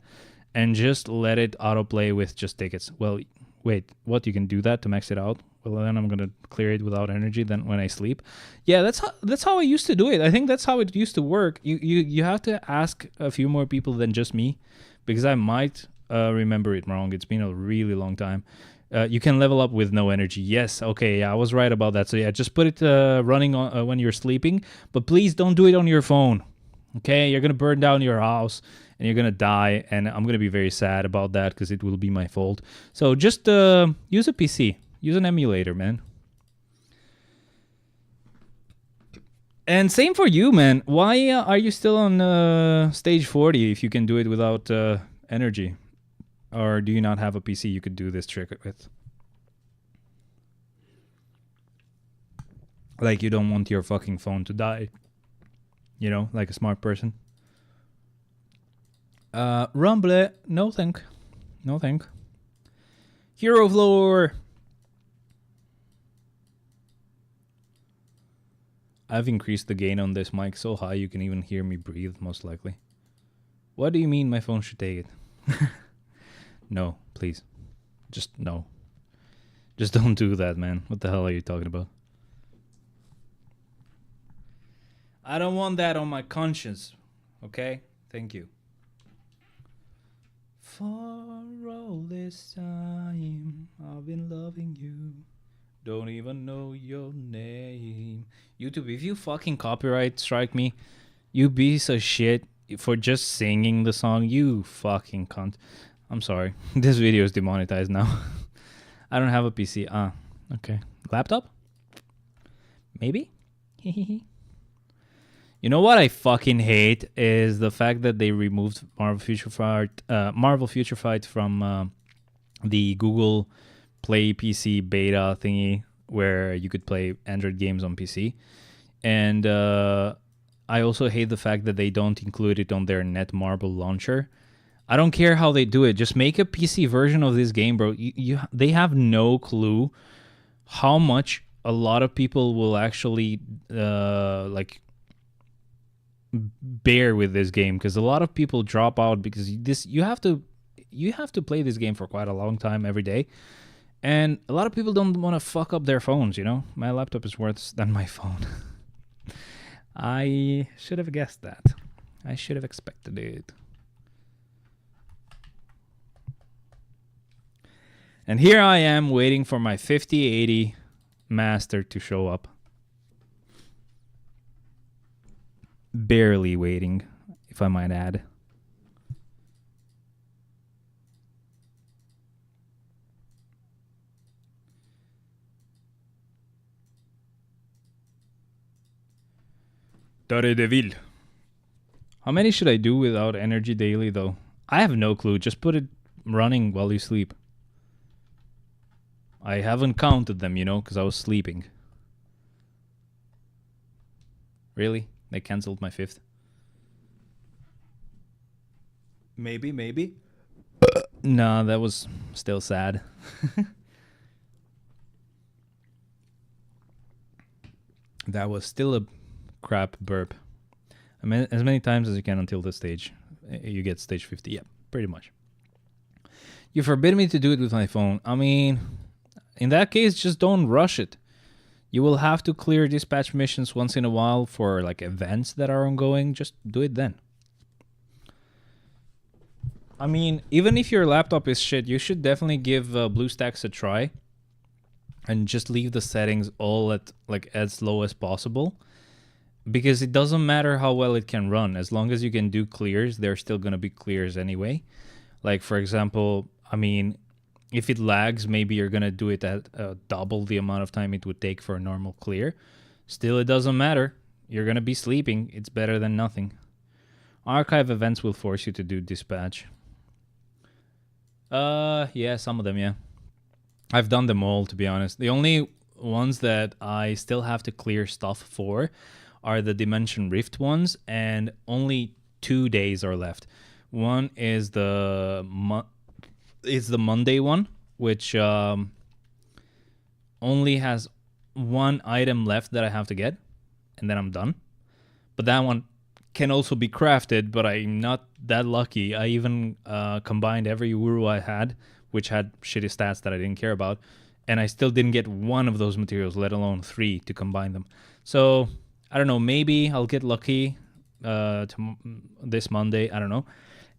And just let it autoplay with just tickets. Well, wait, what? You can do that to max it out? well, then I'm gonna clear it without energy. Then when I sleep, yeah, that's how I used to do it. I think that's how it used to work. You have to ask a few more people than just me, because I might remember it wrong. It's been a really long time. You can level up with no energy. Yes, okay, yeah, I was right about that. So yeah, just put it running on when you're sleeping, but please don't do it on your phone. Okay, you're gonna burn down your house and you're gonna die, and I'm gonna be very sad about that because it will be my fault. So just use a PC, use an emulator, man. And same for you, man. Why are you still on stage 40 if you can do it without energy? Or do you not have a PC you could do this trick with? Like you don't want your fucking phone to die. You know, like a smart person. Rumble, no thank. No thank. Hero of Lore. I've increased the gain on this mic so high you can even hear me breathe, most likely. What do you mean my phone should take it? No, please. Just no. Just don't do that, man. What the hell are you talking about? I don't want that on my conscience. Okay? Thank you. For all this time, I've been loving you. Don't even know your name. YouTube, if you fucking copyright strike me, you piece of shit, for just singing the song, you fucking cunt. I'm sorry. This video is demonetized now. I don't have a PC. Okay. Laptop? Maybe? You know what I fucking hate is the fact that they removed Marvel Future Fight from the Google Play PC beta thingy where you could play Android games on PC. And I also hate the fact that they don't include it on their Netmarble launcher. I don't care how they do it. Just make a PC version of this game, bro. They have no clue how much a lot of people will actually like bear with this game, because a lot of people drop out because you have to play this game for quite a long time every day, and a lot of people don't want to fuck up their phones. You know, my laptop is worse than my phone. I should have guessed that. I should have expected it. And here I am waiting for my 5080 master to show up. Barely waiting, if I might add. Daredevil. How many should I do without energy daily, though? I have no clue. Just put it running while you sleep. I haven't counted them, you know, because I was sleeping. Really? They cancelled my 5th? Maybe. Nah, that was still sad. That was still a crap burp. I mean, as many times as you can until this stage. You get stage 50. Yeah, pretty much. You forbid me to do it with my phone. I mean, in that case, just don't rush it. You will have to clear dispatch missions once in a while for like events that are ongoing. Just do it then. I mean, even if your laptop is shit, you should definitely give BlueStacks a try. And just leave the settings all at like as low as possible. Because it doesn't matter how well it can run. As long as you can do clears, they're still going to be clears anyway. Like, for example, I mean, if it lags, maybe you're going to do it at double the amount of time it would take for a normal clear. Still, it doesn't matter. You're going to be sleeping. It's better than nothing. Archive events will force you to do dispatch. Yeah, some of them, yeah. I've done them all, to be honest. The only ones that I still have to clear stuff for are the Dimension Rift ones, and only 2 days are left. One is the Monday one, which only has one item left that I have to get, and then I'm done. But that one can also be crafted, but I'm not that lucky. I even combined every Uru I had, which had shitty stats that I didn't care about, and I still didn't get one of those materials, let alone 3 to combine them. So I don't know, maybe I'll get lucky this Monday, I don't know.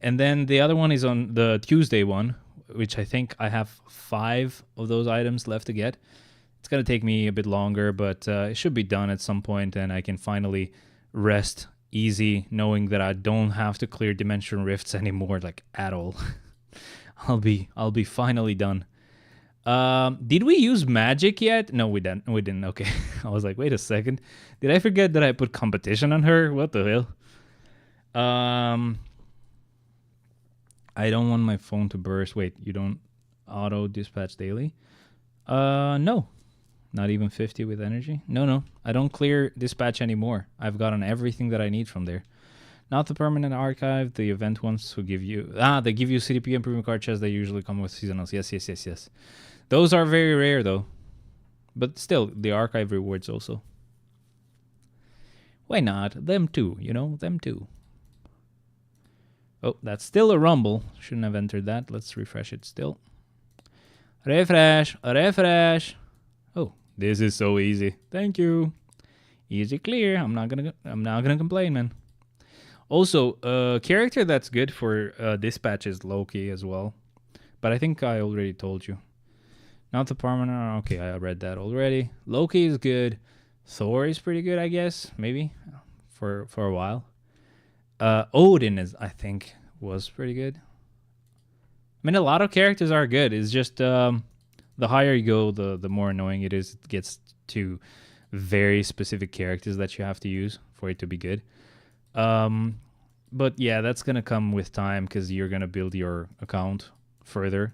And then the other one is on the Tuesday one, which I think I have 5 of those items left to get. It's going to take me a bit longer, but it should be done at some point, and I can finally rest easy knowing that I don't have to clear dimension rifts anymore, like at all. I'll be finally done. Did we use magic yet? No, we didn't. Okay. I was like, wait a second. Did I forget that I put competition on her? What the hell? I don't want my phone to burst. Wait, you don't auto dispatch daily? No. Not even 50 with energy? No. I don't clear dispatch anymore. I've gotten everything that I need from there. Not the permanent archive, the event ones who give you... they give you CDP improvement card chests. They usually come with seasonals. Yes. Those are very rare, though. But still, the archive rewards also. Why not? Them too, them too. Oh, that's still a rumble. Shouldn't have entered that. Let's refresh it still. Refresh. Oh, this is so easy. Thank you. Easy clear. I'm not gonna complain, man. Also, a character that's good for dispatch is Loki as well. But I think I already told you. Not the permanent. Okay, I read that already. Loki is good. Thor is pretty good, I guess. Maybe for a while. Odin is, I think, was pretty good. I mean, a lot of characters are good. It's just the higher you go, the more annoying it is. It gets to very specific characters that you have to use for it to be good. But yeah, that's gonna come with time because you're gonna build your account further.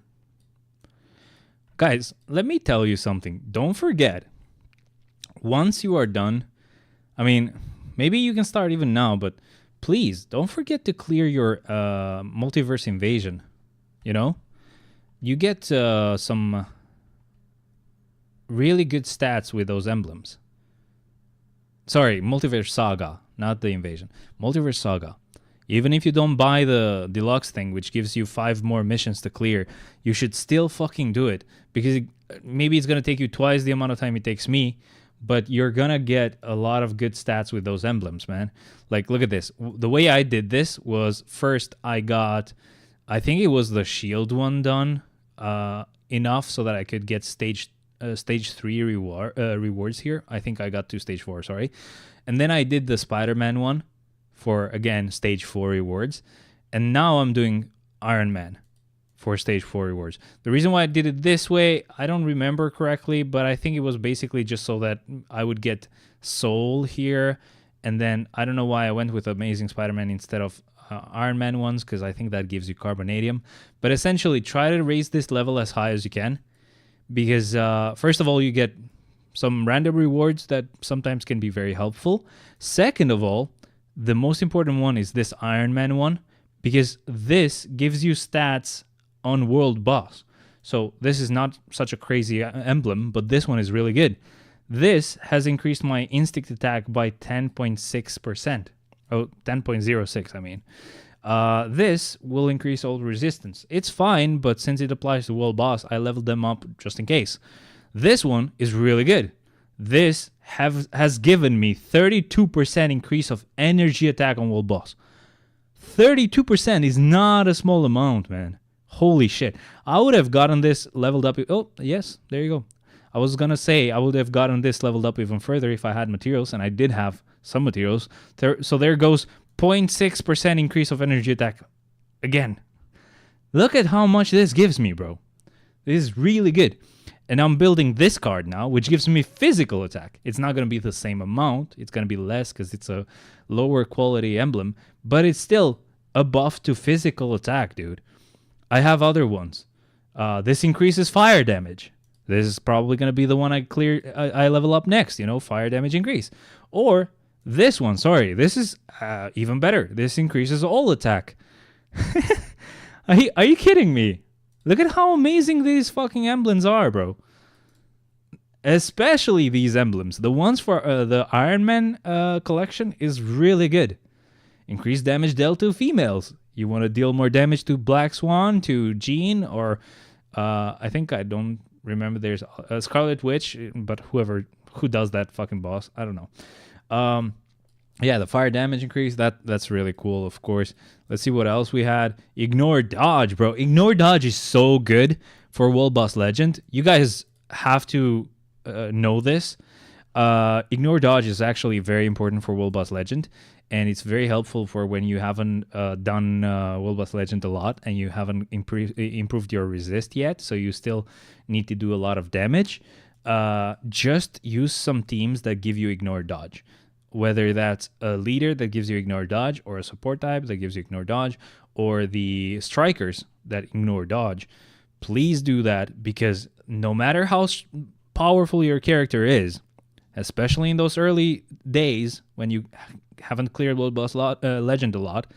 Guys, let me tell you something. Don't forget, once you are done, I mean, maybe you can start even now, but please don't forget to clear your multiverse invasion. You get some really good stats with those emblems. Sorry, multiverse saga, not the invasion. Multiverse saga. Even if you don't buy the deluxe thing, which gives you 5 more missions to clear, you should still fucking do it. Because maybe it's going to take you twice the amount of time it takes me, but you're going to get a lot of good stats with those emblems, man. Like, look at this. The way I did this was first I got, I think it was the shield one done enough so that I could get stage 3 rewards here. I think I got to stage 4, sorry. And then I did the Spider-Man one for, again, stage 4 rewards. And now I'm doing Iron Man for stage 4 rewards. The reason why I did it this way, I don't remember correctly, but I think it was basically just so that I would get Soul here. And then I don't know why I went with Amazing Spider-Man instead of Iron Man ones, because I think that gives you Carbonadium. But essentially, try to raise this level as high as you can. Because first of all, you get some random rewards that sometimes can be very helpful. Second of all, the most important one is this Iron Man one, because this gives you stats on world boss. So this is not such a crazy emblem, but this one is really good. This has increased my instinct attack by 10.6%. Oh, 10.06, I mean. This will increase all resistance. It's fine, but since it applies to world boss, I leveled them up just in case. This one is really good. This has given me 32% increase of energy attack on world boss. 32% is not a small amount, man. Holy shit. I would have gotten this leveled up. Oh, yes, there you go. I was going to say I would have gotten this leveled up even further if I had materials, and I did have some materials. So there goes 0.6% increase of energy attack. Again, look at how much this gives me, bro. This is really good. And I'm building this card now, which gives me physical attack. It's not going to be the same amount. It's going to be less because it's a lower quality emblem. But it's still a buff to physical attack, dude. I have other ones. This increases fire damage. This is probably going to be the one I level up next, fire damage increase. Or this one, sorry. This is even better. This increases all attack. Are you kidding me? Look at how amazing these fucking emblems are, bro. Especially these emblems. The ones for the Iron Man collection is really good. Increased damage dealt to females. You want to deal more damage to Black Swan, to Jean, or I think I don't remember there's a Scarlet Witch, but who does that fucking boss, I don't know. Yeah, the fire damage increase, that's really cool, of course. Let's see what else we had. Ignore dodge, bro. Ignore dodge is so good for World Boss Legend. You guys have to know this. Ignore dodge is actually very important for World Boss Legend, and it's very helpful for when you haven't done World Boss Legend a lot and you haven't improved your resist yet, so you still need to do a lot of damage. Just use some teams that give you ignore dodge. Whether that's a leader that gives you ignore dodge, or a support type that gives you ignore dodge, or the strikers that ignore dodge, please do that, because no matter how powerful your character is, especially in those early days when you haven't cleared World Boss Legend a lot,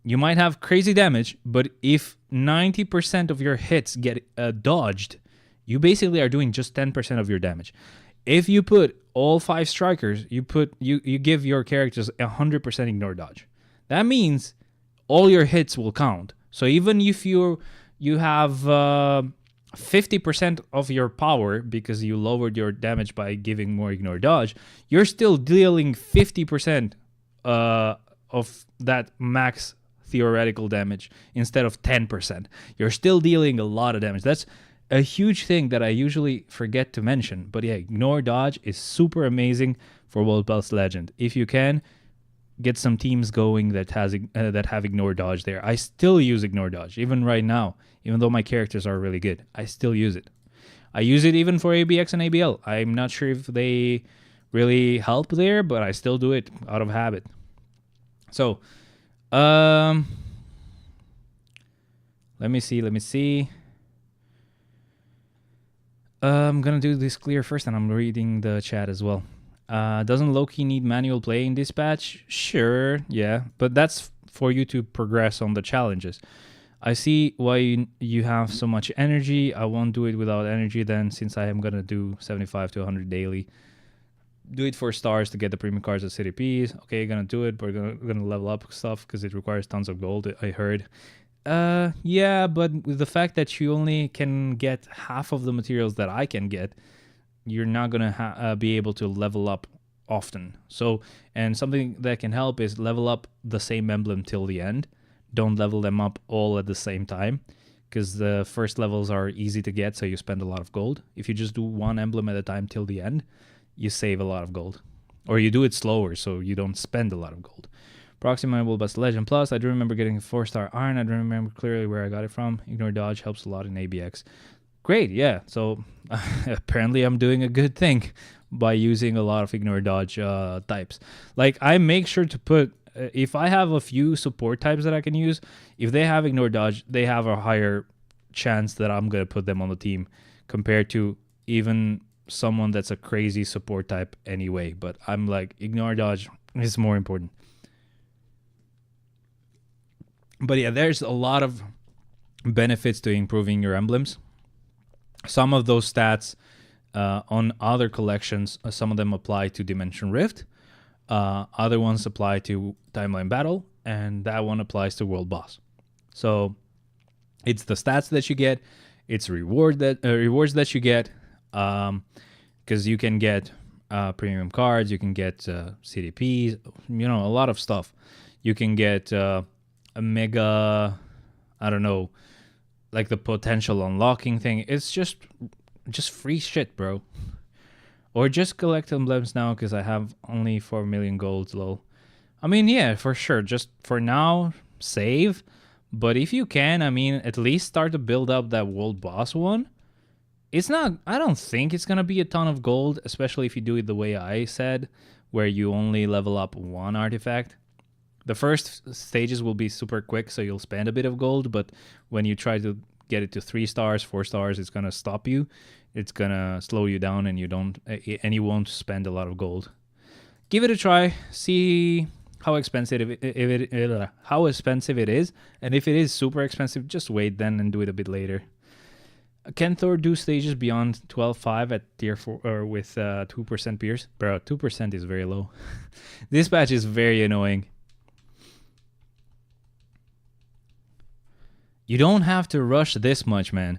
you might have crazy damage, but if 90% of your hits get dodged, you basically are doing just 10% of your damage. If you put all 5 strikers, you give your characters 100% ignore dodge. That means all your hits will count. So even if you have 50% of your power because you lowered your damage by giving more ignore dodge, you're still dealing 50% of that max theoretical damage instead of 10%. You're still dealing a lot of damage. That's a huge thing that I usually forget to mention. But yeah, ignore dodge is super amazing for World Boss Legend. If you can, get some teams going that have ignore dodge there. I still use ignore dodge, even right now. Even though my characters are really good, I still use it. I use it even for ABX and ABL. I'm not sure if they really help there, but I still do it out of habit. So, let me see. I'm gonna do this clear first, and I'm reading the chat as well. Doesn't Loki need manual play in dispatch? Sure, yeah, but that's for you to progress on the challenges. I see why you have so much energy. I won't do it without energy then, since I am gonna do 75 to 100 daily. Do it for stars to get the premium cards at CDPs. Okay, gonna do it, but we're gonna level up stuff because it requires tons of gold, I heard. Yeah, but with the fact that you only can get half of the materials that I can get, you're not gonna be able to level up often. So, and something that can help is level up the same emblem till the end. Don't level them up all at the same time, because the first levels are easy to get, so you spend a lot of gold. If you just do one emblem at a time till the end, you save a lot of gold. Or you do it slower, so you don't spend a lot of gold. Proxima World Boss Legend Plus. I do remember getting a 4-star iron. I don't remember clearly where I got it from. Ignore dodge helps a lot in ABX. Great, yeah. So apparently I'm doing a good thing by using a lot of ignore dodge types. Like, I make sure to put, if I have a few support types that I can use, if they have ignore dodge, they have a higher chance that I'm going to put them on the team compared to even someone that's a crazy support type anyway. But I'm like, ignore dodge is more important. But yeah, there's a lot of benefits to improving your emblems. Some of those stats on other collections, some of them apply to Dimension Rift. Other ones apply to Timeline Battle, and that one applies to World Boss. So it's the stats that you get, it's rewards that you get, because you can get premium cards, you can get CDPs, a lot of stuff. You can get a mega, I don't know, like the potential unlocking thing. It's just free shit, bro. Or just collect emblems now, because I have only 4 million golds, lol. I mean, yeah, for sure. Just for now, save. But if you can, I mean, at least start to build up that World Boss one. It's not, I don't think it's going to be a ton of gold, especially if you do it the way I said, where you only level up one artifact. The first stages will be super quick, so you'll spend a bit of gold, but when you try to get it to 3 stars, 4 stars, it's going to stop you. It's going to slow you down, and you won't spend a lot of gold. Give it a try. See how expensive it is, and if it is super expensive, just wait then and do it a bit later. Can Thor do stages beyond 12.5 at tier 4 or with 2% pierce? Bro, 2% is very low. This patch is very annoying. You don't have to rush this much, man.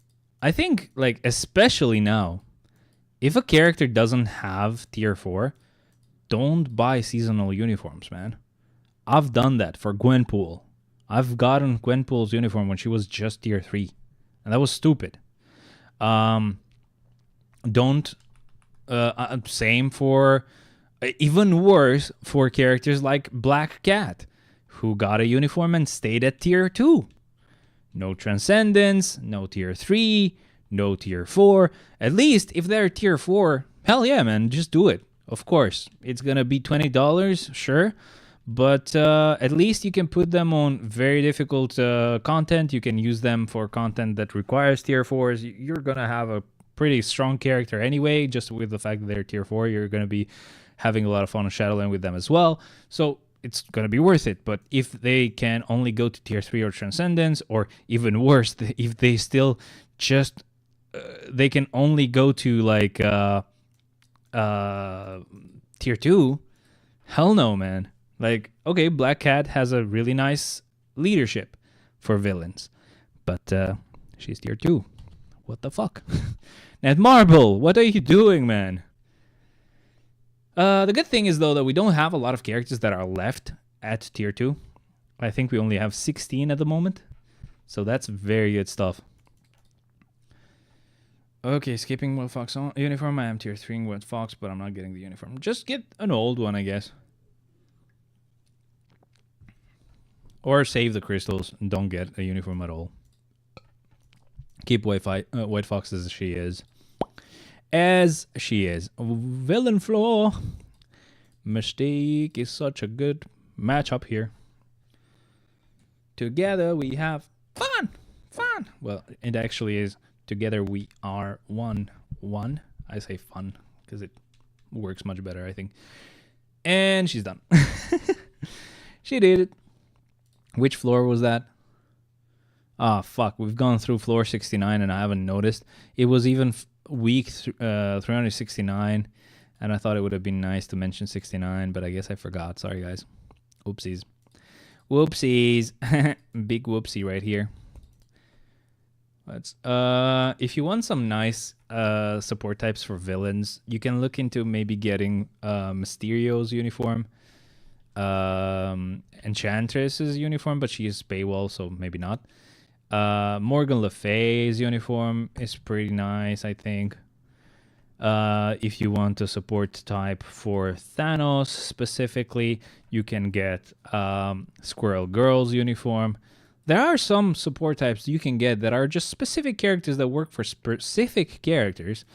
I think, like, especially now, if a character doesn't have tier 4, don't buy seasonal uniforms, man. I've done that for Gwenpool. I've gotten Gwenpool's uniform when she was just tier 3. And that was stupid. Don't... same for... even worse for characters like Black Cat, who got a uniform and stayed at tier 2. No Transcendence, no tier 3, no tier 4. At least if they're tier 4, hell yeah, man, just do it. Of course, it's gonna be $20, sure. But at least you can put them on very difficult content. You can use them for content that requires tier 4s. You're gonna have a pretty strong character anyway, just with the fact that they're tier 4. You're gonna be having a lot of fun on Shadowland with them as well. So it's going to be worth it. But if they can only go to tier 3 or Transcendence, or even worse, if they still just... they can only go to, like, tier 2, hell no, man. Like, okay, Black Cat has a really nice leadership for villains. But she's tier 2. What the fuck? Ned Marble, what are you doing, man? The good thing is, though, that we don't have a lot of characters that are left at tier 2. I think we only have 16 at the moment. So that's very good stuff. Okay, skipping White Fox uniform. I am tier 3 in White Fox, but I'm not getting the uniform. Just get an old one, I guess. Or save the crystals and don't get a uniform at all. Keep White Fox as she is. As she is. Villain Floor. Mystique is such a good matchup here. Together we have fun. Fun. Well, it actually is. Together we are one. I say fun because it works much better, I think. And she's done. She did it. Which floor was that? Ah, fuck. We've gone through floor 69 and I haven't noticed. It was even week 369, and I thought it would have been nice to mention 69, but I guess I forgot. Sorry, guys. Oopsies. Whoopsies. Big whoopsie right here. Let's if you want some nice support types for villains, you can look into maybe getting Mysterio's uniform, Enchantress's uniform, but she is paywall, so maybe not. Morgan Le Fay's uniform is pretty nice, I think. If you want a support type for Thanos specifically, you can get Squirrel Girl's uniform. There are some support types you can get that are just specific characters that work for specific characters.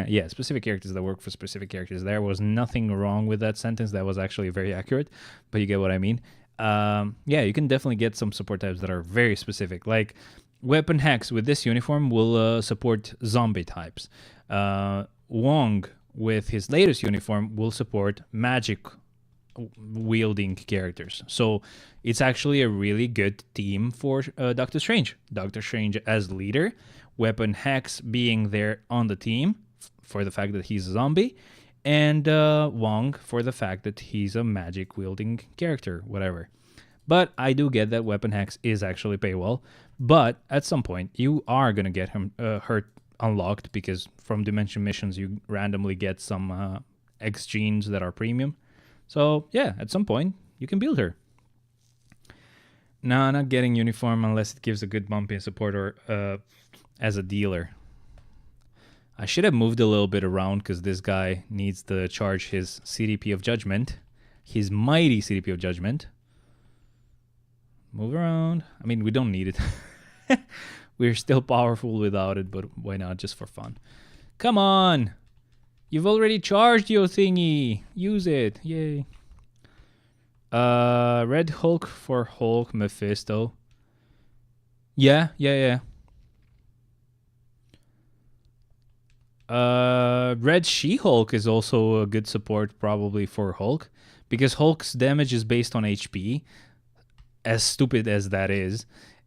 Yeah, specific characters that work for specific characters. There was nothing wrong with that sentence. That was actually very accurate, but you get what I mean. Yeah, you can definitely get some support types that are very specific. Like Weapon Hex with this uniform will support zombie types. Wong with his latest uniform will support magic wielding characters. So it's actually a really good team for Doctor Strange. Doctor Strange as leader, Weapon Hex being there on the team for the fact that he's a zombie, and Wong for the fact that he's a magic wielding character, whatever. But I do get that Weapon Hex is actually paywall, but at some point you are going to get him her unlocked, because from Dimension Missions you randomly get some X genes that are premium. So yeah, at some point you can build her. No, not getting uniform unless it gives a good bump in support or as a dealer. I should have moved a little bit around because this guy needs to charge his CDP of Judgment. His mighty CDP of Judgment. Move around. I mean, we don't need it. We're still powerful without it, but why not, just for fun? Come on! You've already charged your thingy. Use it. Yay. Red Hulk for Hulk Mephisto. Yeah. Red She-Hulk is also a good support probably for Hulk, because Hulk's damage is based on HP, as stupid as that is,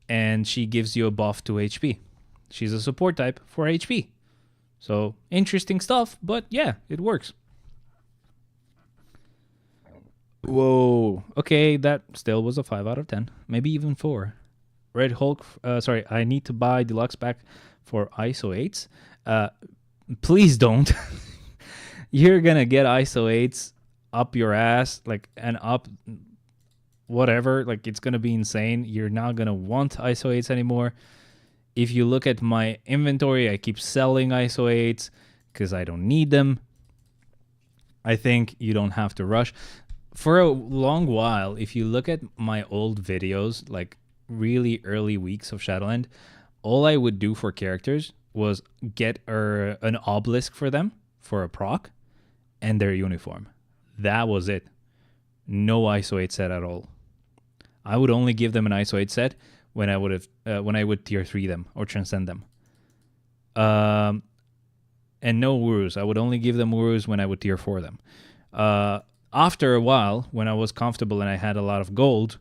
and she gives you a buff to HP. She's a support type for HP. So, interesting stuff, but yeah, it works. Whoa. Okay, that still was a 5 out of 10. Maybe even 4. Red Hulk, I need to buy Deluxe Pack for ISO 8s, please don't. You're gonna get ISO 8s up your ass, like, and up whatever. Like, it's gonna be insane. You're not gonna want ISO 8s anymore. If you look at my inventory, I keep selling ISO 8s because I don't need them. I think you don't have to rush. For a long while, if you look at my old videos, like really early weeks of Shadowland, all I would do for characters was get an obelisk for them for a proc and their uniform. That was it. No ISO 8 set at all. I would only give them an ISO 8 set when I would tier 3 them or transcend them. And no Urus. I would only give them Urus when I would tier 4 them. After a while, when I was comfortable and I had a lot of gold,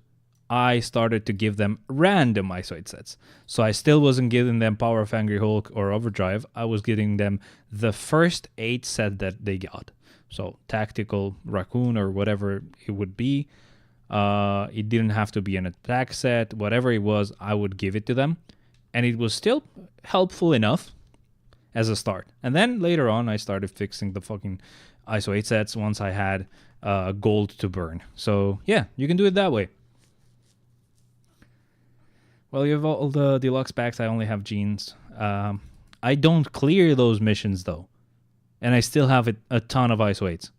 I started to give them random ISO 8 sets. So I still wasn't giving them Power of Angry Hulk or Overdrive. I was giving them the first 8 set that they got. So Tactical Raccoon or whatever it would be. It didn't have to be an attack set. Whatever it was, I would give it to them. And it was still helpful enough as a start. And then later on, I started fixing the fucking ISO 8 sets once I had gold to burn. So yeah, you can do it that way. Well, you have all the deluxe packs. I only have jeans. I don't clear those missions though. And I still have a ton of ISO 8s.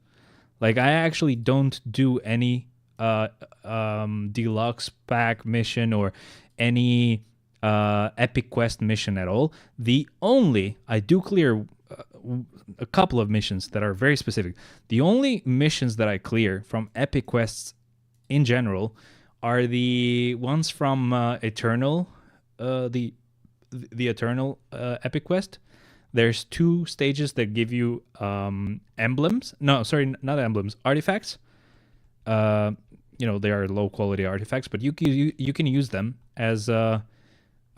Like, I actually don't do any deluxe pack mission or any epic quest mission at all. I do clear a couple of missions that are very specific. The only missions that I clear from epic quests in general are the ones from Eternal, the Eternal epic quest. There's 2 stages that give you emblems. No, sorry, not emblems, artifacts. They are low quality artifacts, but you can use them as to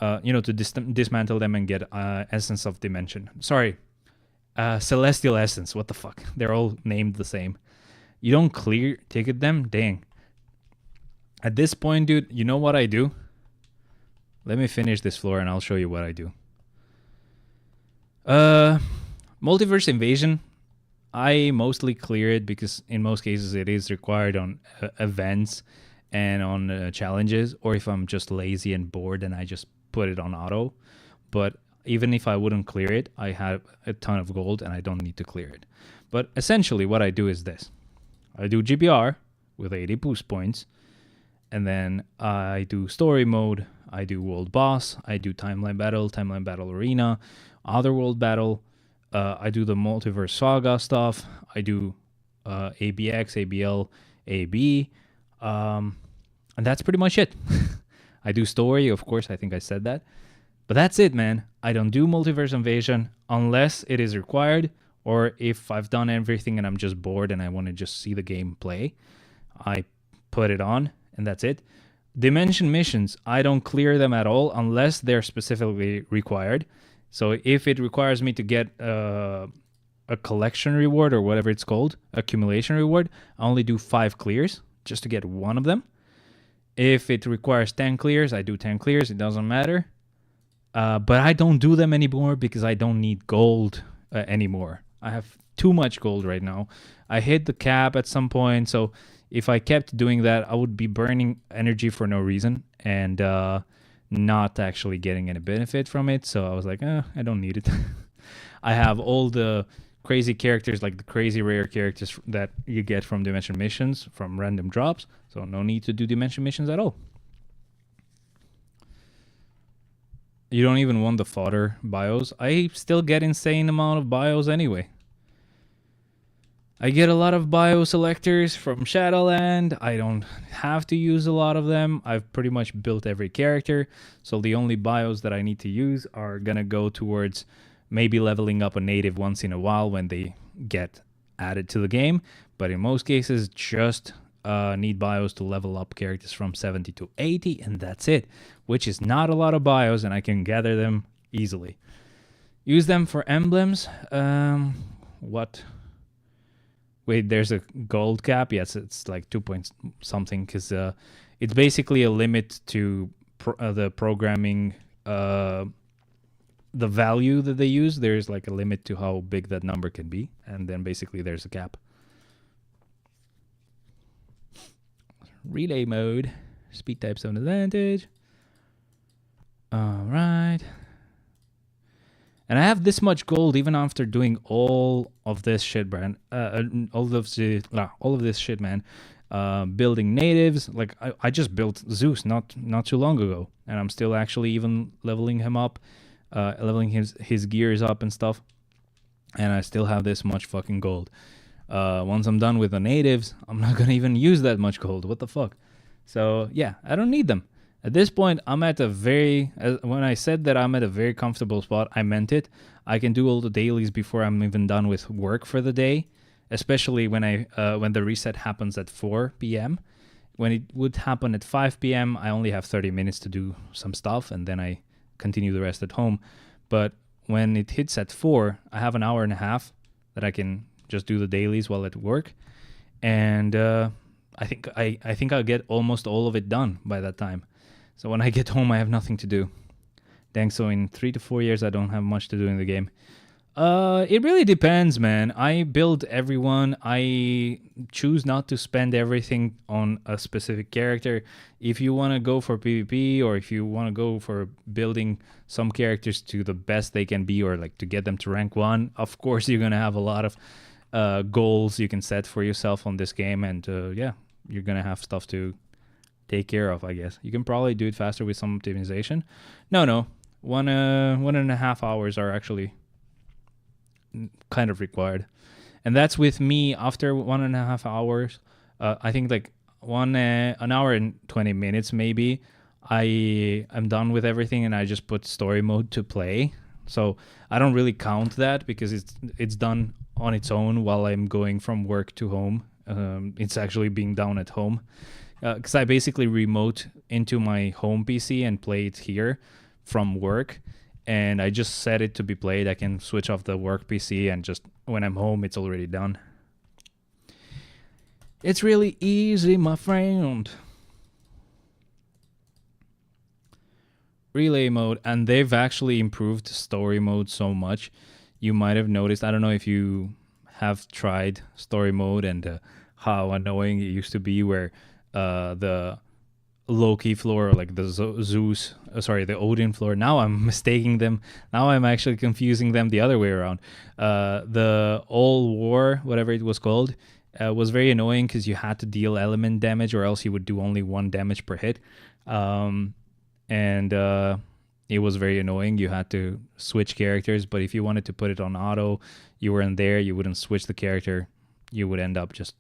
dismantle them and get Essence of Dimension. Sorry, Celestial Essence. What the fuck? They're all named the same. You don't clear ticket them? Dang. At this point, dude, you know what I do? Let me finish this floor and I'll show you what I do. Multiverse Invasion, I mostly clear it because in most cases it is required on events and on challenges, or if I'm just lazy and bored and I just put it on auto. But even if I wouldn't clear it, I have a ton of gold and I don't need to clear it. But essentially what I do is this. I do GBR with 80 boost points, and then I do story mode, I do world boss, I do timeline battle arena, otherworld battle, I do the multiverse saga stuff, I do ABX, ABL, AB, and that's pretty much it. I do story, of course, I think I said that. But that's it, man. I don't do multiverse invasion unless it is required, or if I've done everything and I'm just bored and I want to just see the game play, I put it on and that's it. Dimension missions, I don't clear them at all unless they're specifically required. So if it requires me to get a collection reward or whatever it's called, accumulation reward, I only do 5 clears just to get one of them. If it requires 10 clears, I do 10 clears. It doesn't matter. But I don't do them anymore because I don't need gold anymore. I have too much gold right now. I hit the cap at some point, so if I kept doing that, I would be burning energy for no reason and not actually getting any benefit from it. So I was like, I don't need it. I have all the crazy characters, like the crazy rare characters that you get from Dimension missions, from random drops. So no need to do Dimension missions at all. You don't even want the fodder bios. I still get insane amount of bios anyway. I get a lot of bio selectors from Shadowland. I don't have to use a lot of them. I've pretty much built every character. So the only bios that I need to use are gonna go towards maybe leveling up a native once in a while when they get added to the game. But in most cases, just need bios to level up characters from 70 to 80, and that's it, which is not a lot of bios, and I can gather them easily. Use them for emblems. What? Wait, there's a gold cap. Yes, it's like 2 point something because it's basically a limit to the programming the value that they use, there's like a limit to how big that number can be, and then basically there's a cap. Relay mode, speed type 7 advantage. All right. And I have this much gold even after doing all of this shit, man. All of this shit, man. Building natives. Like I just built Zeus not too long ago, and I'm still actually even leveling him up, leveling his gears up and stuff. And I still have this much fucking gold. Once I'm done with the natives, I'm not gonna even use that much gold. What the fuck? So yeah, I don't need them. At this point, I'm at a when I said that I'm at a very comfortable spot, I meant it. I can do all the dailies before I'm even done with work for the day, especially when the reset happens at 4 p.m. When it would happen at 5 p.m., I only have 30 minutes to do some stuff, and then I continue the rest at home. But when it hits at 4, I have an hour and a half that I can just do the dailies while at work, and I think I'll get almost all of it done by that time. So when I get home, I have nothing to do. Dang, so in 3 to 4 years, I don't have much to do in the game. It really depends, man. I build everyone. I choose not to spend everything on a specific character. If you want to go for PvP, or if you want to go for building some characters to the best they can be, or like to get them to rank 1, of course you're going to have a lot of goals you can set for yourself on this game. And yeah, you're going to have stuff to take care of, I guess. You can probably do it faster with some optimization. No. 1.5 hours are actually kind of required. And that's with me after 1.5 hours. I think like an hour and 20 minutes maybe. I'm done with everything, and I just put story mode to play. So I don't really count that because it's done on its own while I'm going from work to home. It's actually being done at home. Because I basically remote into my home PC and play it here from work, and I just set it to be played. I can switch off the work PC, and just when I'm home, it's already done. It's really easy, my friend. Relay mode, and they've actually improved story mode so much. You might have noticed, I don't know if you have tried story mode and how annoying it used to be, where the Loki floor, or like the the Odin floor. Now I'm mistaking them. Now I'm actually confusing them the other way around. The All War, whatever it was called, was very annoying because you had to deal element damage, or else you would do only 1 damage per hit. And it was very annoying. You had to switch characters, but if you wanted to put it on auto, you weren't there. You wouldn't switch the character. You would end up just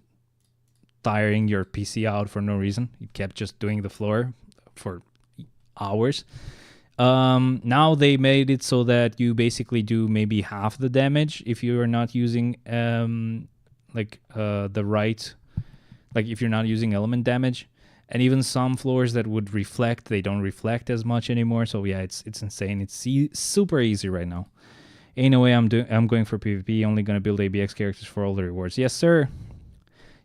tiring your PC out for no reason. It kept just doing the floor for hours. Now they made it so that you basically do maybe half the damage if you are not using the right, like if you're not using element damage. And even some floors that would reflect, they don't reflect as much anymore. So yeah, it's insane. It's super easy right now. Anyway, I'm going for PvP. Only gonna build ABX characters for all the rewards. Yes, sir.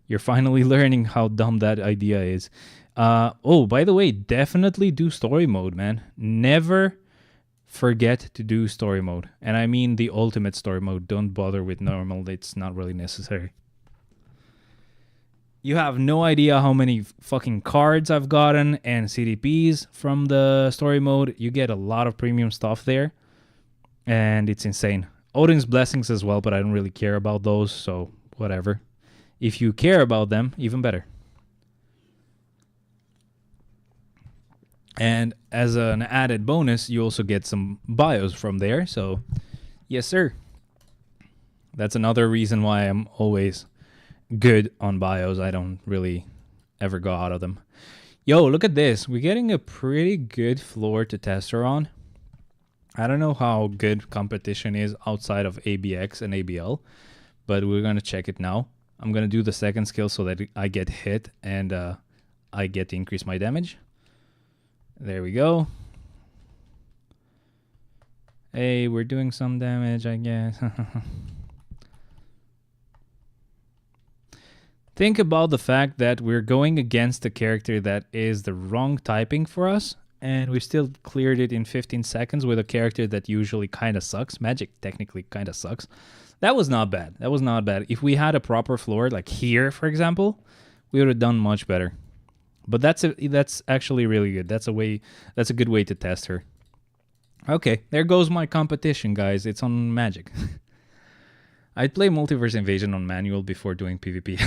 You're finally learning how dumb that idea is. Oh, by the way, definitely do story mode, man. Never forget to do story mode. And I mean the ultimate story mode. Don't bother with normal. It's not really necessary. You have no idea how many fucking cards I've gotten and CDPs from the story mode. You get a lot of premium stuff there, and it's insane. Odin's blessings as well, but I don't really care about those, so whatever. If you care about them, even better. And as an added bonus, you also get some bios from there, so yes, sir. That's another reason why I'm always good on bios. I don't really ever go out of them. Yo, look at this. We're getting a pretty good floor to test her on. I don't know how good competition is outside of ABX and ABL, but we're going to check it now. I'm going to do the second skill so that I get hit and I get to increase my damage. There we go. Hey, we're doing some damage, I guess. Think about the fact that we're going against a character that is the wrong typing for us, and we still cleared it in 15 seconds with a character that usually kind of sucks. Magic technically kind of sucks. That was not bad. That was not bad. If we had a proper floor, like here, for example, we would have done much better. But that's actually really good. That's a good way to test her. Okay, there goes my competition, guys. It's on Magic. I'd play Multiverse Invasion on manual before doing PvP.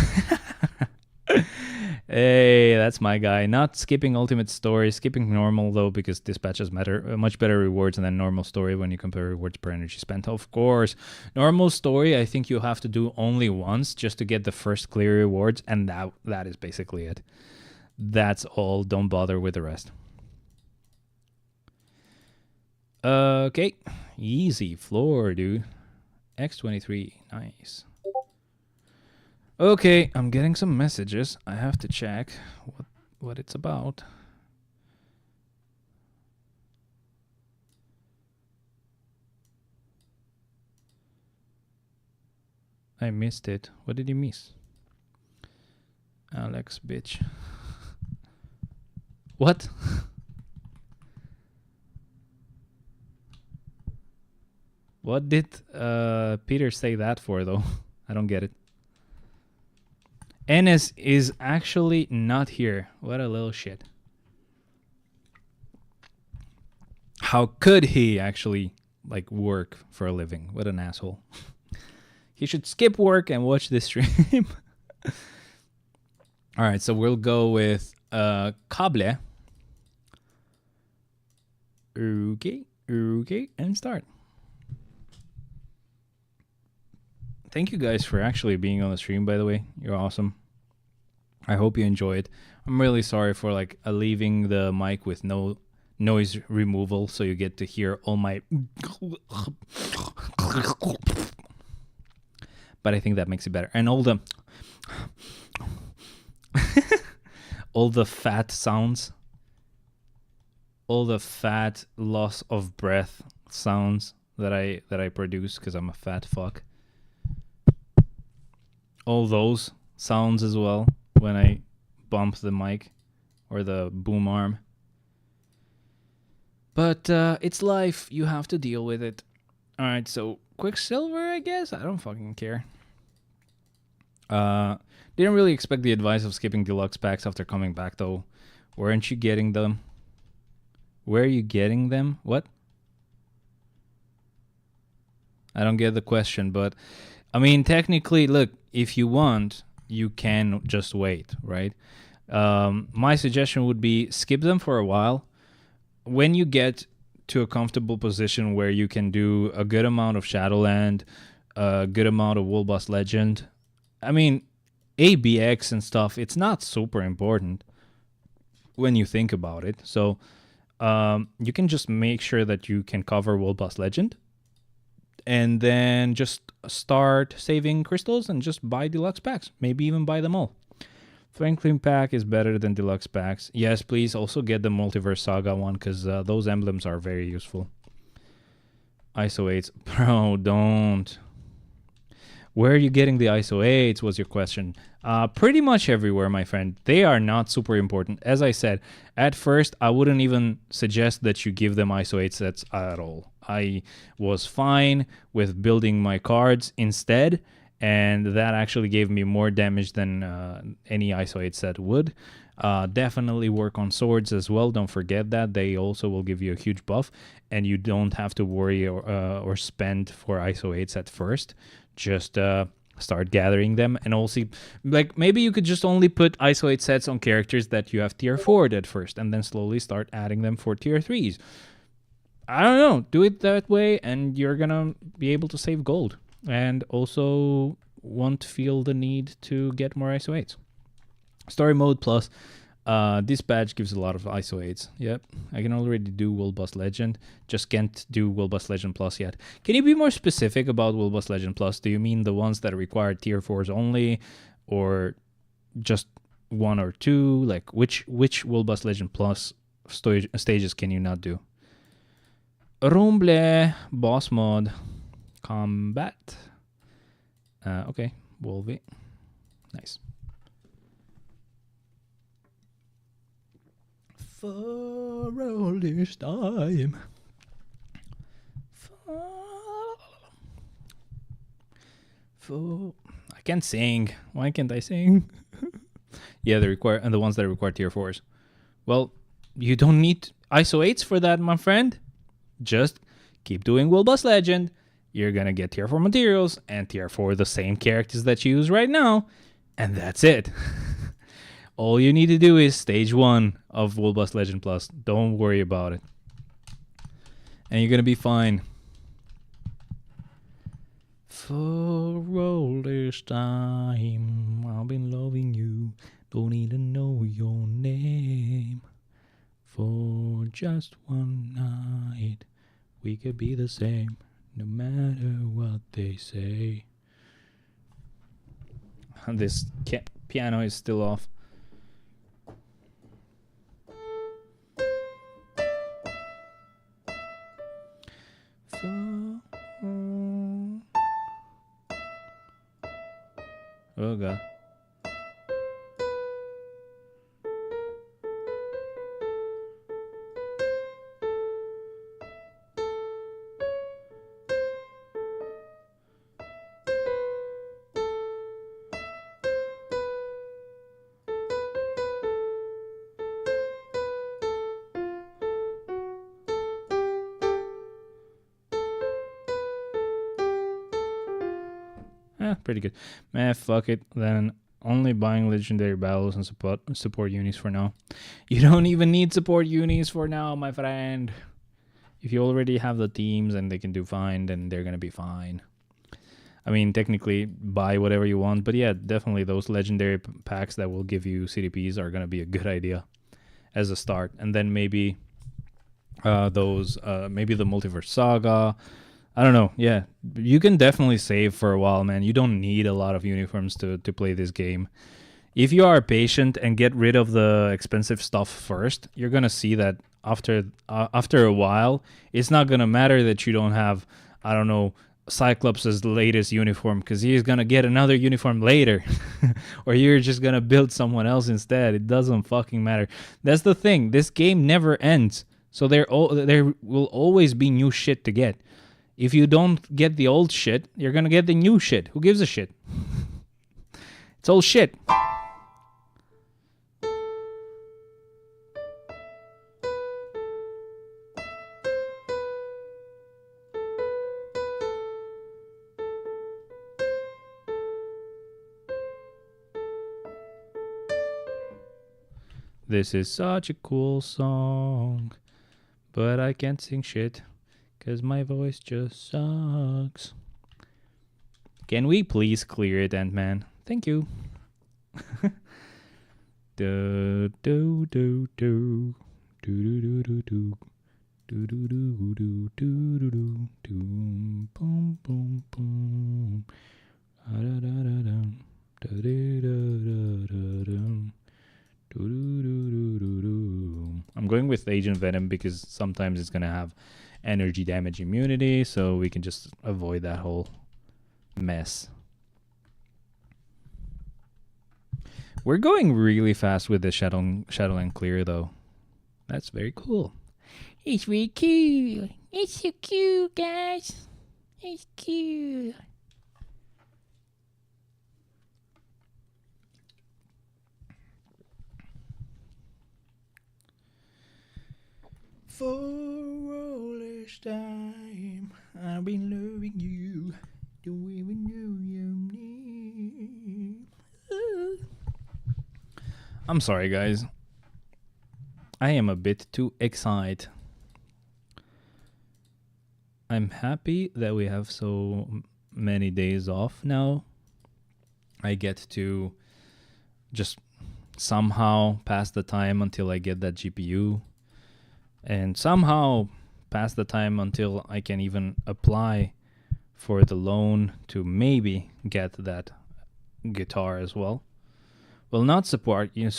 Hey, that's my guy. Not skipping Ultimate Story, skipping normal though, because dispatches matter much better rewards than normal story when you compare rewards per energy spent. Of course, normal story I think you have to do only once just to get the first clear rewards, and that is basically it. That's all. Don't bother with the rest. Okay, easy floor, dude. X23, nice. Okay, I'm getting some messages. I have to check what it's about. I missed it. What did you miss? Alex, bitch. What? What did Peter say that for, though? I don't get it. Enes is actually not here. What a little shit. How could he actually, like, work for a living? What an asshole. He should skip work and watch this stream. Alright, so we'll go with Cable. Okay, and start. Thank you guys for actually being on the stream, by the way. You're awesome. I hope you enjoy it. I'm really sorry for like leaving the mic with no noise removal, so you get to hear all my... But I think that makes it better. And all the... all the fat sounds. All the fat loss of breath sounds that I produce because I'm a fat fuck. All those sounds as well when I bump the mic or the boom arm. But it's life. You have to deal with it. Alright, so Quicksilver, I guess? I don't fucking care. Didn't really expect the advice of skipping deluxe packs after coming back, though. Weren't you getting them? Where are you getting them? What? I don't get the question, but... I mean, technically, look, if you want, you can just wait, right? My suggestion would be skip them for a while. When you get to a comfortable position where you can do a good amount of Shadowland, a good amount of World Boss Legend, I mean, ABX and stuff, it's not super important when you think about it. So you can just make sure that you can cover World Boss Legend. And then just start saving crystals and just buy deluxe packs. Maybe even buy them all. Franklin pack is better than deluxe packs. Yes, please also get the Multiverse Saga one because those emblems are very useful. ISO 8s. Bro, don't. Where are you getting the ISO 8s was your question. Pretty much everywhere, my friend. They are not super important. As I said, at first, I wouldn't even suggest that you give them ISO 8 sets at all. I was fine with building my cards instead, and that actually gave me more damage than any ISO 8 set would. Definitely work on swords as well. Don't forget that. They also will give you a huge buff, and you don't have to worry or spend for ISO 8s at first. Just start gathering them, and also, like, maybe you could just only put ISO 8 sets on characters that you have tier 4'd at first, and then slowly start adding them for tier 3s. I don't know. Do it that way, and you're gonna be able to save gold, and also won't feel the need to get more ISO 8s. Story mode plus. This badge gives a lot of ISO 8s. Yep, I can already do World Boss Legend. Just can't do World Boss Legend Plus yet. Can you be more specific about World Boss Legend Plus? Do you mean the ones that require tier 4s only, or just one or two? Like, which World Boss Legend Plus stages can you not do? Rumble, boss mode, combat. Okay, Wolvie. Nice. For all this time. I can't sing. Why can't I sing? Yeah, they require, and the ones that require tier 4s. Well, you don't need ISO 8s for that, my friend. Just keep doing Will Boss Legend. You're gonna get tier 4 materials and tier 4 the same characters that you use right now, and that's it. All you need to do is stage 1 of Will Boss Legend Plus. Don't worry about it. And you're gonna be fine. For all this time, I've been loving you. Don't even know your name. For just one night, we could be the same, no matter what they say. This piano is still off. Oh god. Pretty good. Man, fuck it. Then only buying legendary battles and support unis for now. You don't even need support unis for now, my friend. If you already have the teams and they can do fine, then they're gonna be fine. I mean, technically, buy whatever you want, but yeah, definitely those legendary packs that will give you CDPs are gonna be a good idea as a start. And then maybe maybe the Multiverse Saga. I don't know. Yeah, you can definitely save for a while, man. You don't need a lot of uniforms to play this game. If you are patient and get rid of the expensive stuff first, you're gonna see that after a while, it's not gonna matter that you don't have, I don't know, Cyclops' latest uniform, because he's gonna get another uniform later, or you're just gonna build someone else instead. It doesn't fucking matter. That's the thing. This game never ends, so there will always be new shit to get. If you don't get the old shit, you're gonna get the new shit. Who gives a shit? It's all shit. This is such a cool song, but I can't sing shit. 'Cause my voice just sucks. Can we please clear it, Ant-Man? Thank you. Do do do do do do do do do do do do do do do do boom boom boom da da da da dum da da da da dum do do do do do. I'm going with Agent Venom because sometimes it's gonna have energy damage immunity, so we can just avoid that whole mess. We're going really fast with the Shadowland clear, though. That's very cool. It's very cool. It's so cute, guys. It's cute. For all this time, I've been loving you. Don't even know your name. I'm sorry, guys. I am a bit too excited. I'm happy that we have so many days off now. I get to just somehow pass the time until I get that GPU. And somehow pass the time until I can even apply for the loan to maybe get that guitar as well. Well, not support unis,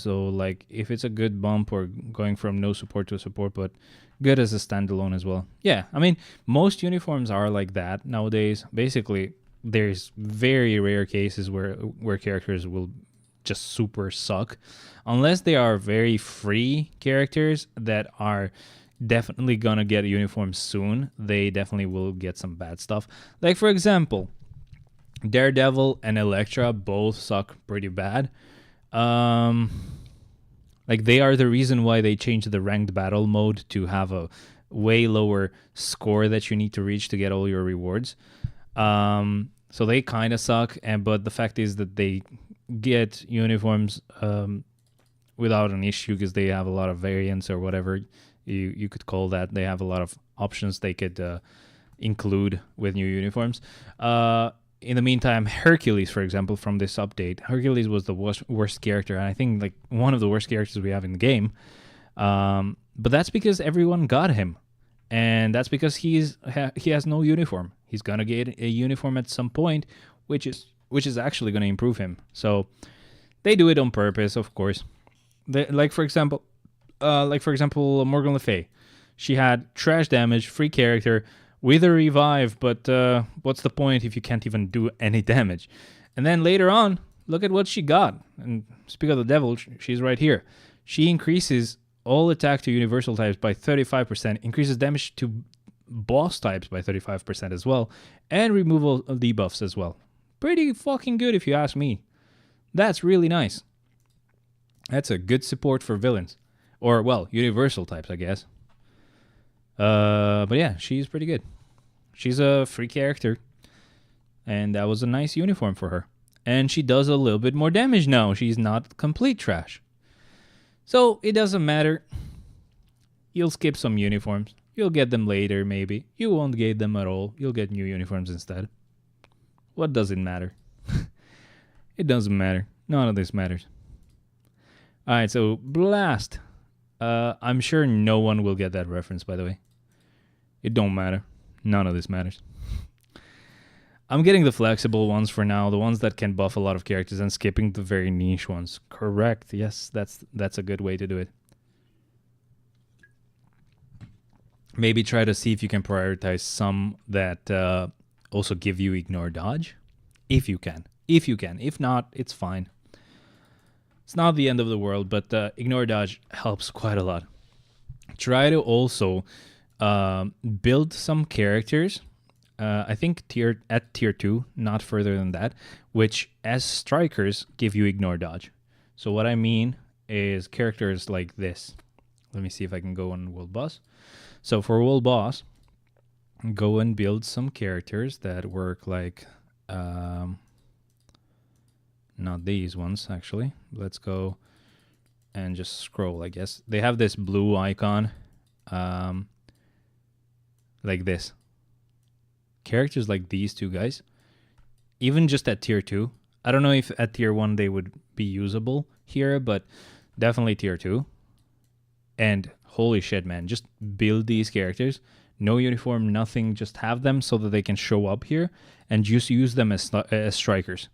so like if it's a good bump or going from no support to support, but good as a standalone as well. Yeah, I mean, most uniforms are like that nowadays. Basically, there's very rare cases where characters will just super suck. Unless they are very free characters that are definitely gonna get uniforms soon, they definitely will get some bad stuff. Like, for example, Daredevil and Elektra both suck pretty bad. Like, they are the reason why they changed the ranked battle mode to have a way lower score that you need to reach to get all your rewards. So they kind of suck, but the fact is that they get uniforms without an issue because they have a lot of variants or whatever you could call that. They have a lot of options they could include with new uniforms. In the meantime, Hercules, for example, from this update, Hercules was the worst character, and I think like one of the worst characters we have in the game. But that's because everyone got him, and that's because he has no uniform. He's gonna get a uniform at some point, which is actually gonna improve him. So they do it on purpose, of course. Like for example, Morgan Le Fay. She had trash damage, free character, with a revive, but what's the point if you can't even do any damage? And then later on, look at what she got. And speak of the devil, she's right here. She increases all attack to universal types by 35%, increases damage to boss types by 35% as well, and removal of debuffs as well. Pretty fucking good if you ask me. That's really nice. That's a good support for villains. Or, well, universal types, I guess. But yeah, she's pretty good. She's a free character, and that was a nice uniform for her. And she does a little bit more damage now. She's not complete trash. So it doesn't matter. You'll skip some uniforms. You'll get them later, maybe. You won't get them at all. You'll get new uniforms instead. What does it matter? It doesn't matter. None of this matters. Alright, so Blast. I'm sure no one will get that reference, by the way. It don't matter. None of this matters. I'm getting the flexible ones for now, the ones that can buff a lot of characters, and skipping the very niche ones. Correct. Yes, that's a good way to do it. Maybe try to see if you can prioritize some that also give you ignore dodge. If you can. If not, it's fine. It's not the end of the world, but ignore dodge helps quite a lot. Try to also build some characters. I think at tier 2, not further than that, which as strikers give you ignore dodge. So what I mean is characters like this. Let me see if I can go on World Boss. So for World Boss, go and build some characters that work like... not these ones, actually. Let's go and just scroll, I guess. They have this blue icon, like this. Characters like these two guys, even just at tier 2. I don't know if at tier 1 they would be usable here, but definitely tier 2. And holy shit, man, just build these characters. No uniform, nothing, just have them so that they can show up here and just use them as strikers.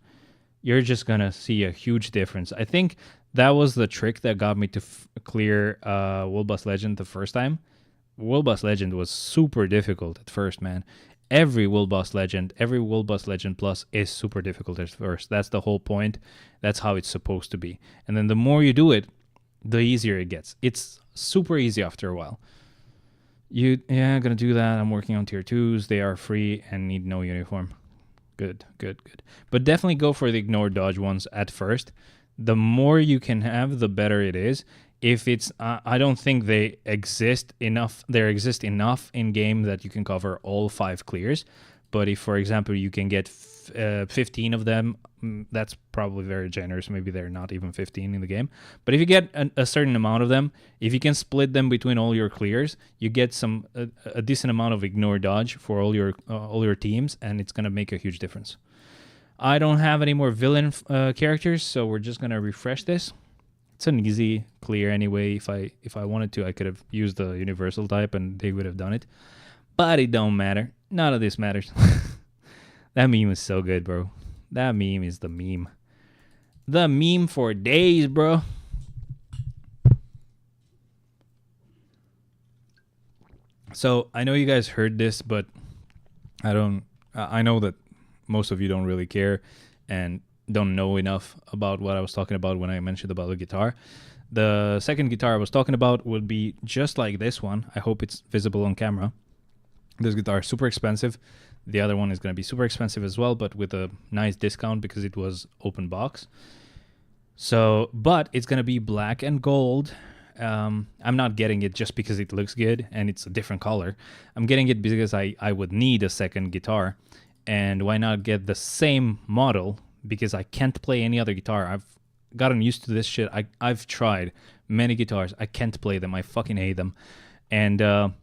You're just gonna see a huge difference. I think that was the trick that got me to clear World Boss Legend the first time. World Boss Legend was super difficult at first, man. Every World Boss Legend Plus is super difficult at first. That's the whole point. That's how it's supposed to be. And then the more you do it, the easier it gets. It's super easy after a while. I'm gonna do that. I'm working on tier 2s. They are free and need no uniform. Good. But definitely go for the ignore dodge ones at first. The more you can have, the better it is. If it's, I don't think they exist enough. There exist enough in game that you can cover all 5 clears. But if, for example, you can get 15 of them, that's probably very generous. Maybe they're not even 15 in the game. But if you get a certain amount of them, if you can split them between all your clears, you get a decent amount of ignore dodge for all your teams, and it's gonna make a huge difference. I don't have any more villain characters, so we're just gonna refresh this. It's an easy clear anyway. If I wanted to, I could have used the universal type and they would have done it. But it don't matter. None of this matters. That meme is so good, bro. That meme is the meme. The meme for days, bro. So I know you guys heard this, but I know that most of you don't really care, and don't know enough about what I was talking about when I mentioned about the guitar. The second guitar I was talking about would be just like this one. I hope it's visible on camera. This guitar is super expensive. The other one is going to be super expensive as well, but with a nice discount because it was open box. So, but it's going to be black and gold. I'm not getting it just because it looks good and it's a different color. I'm getting it because I would need a second guitar. And why not get the same model? Because I can't play any other guitar. I've gotten used to this shit. I've tried many guitars. I can't play them. I fucking hate them. And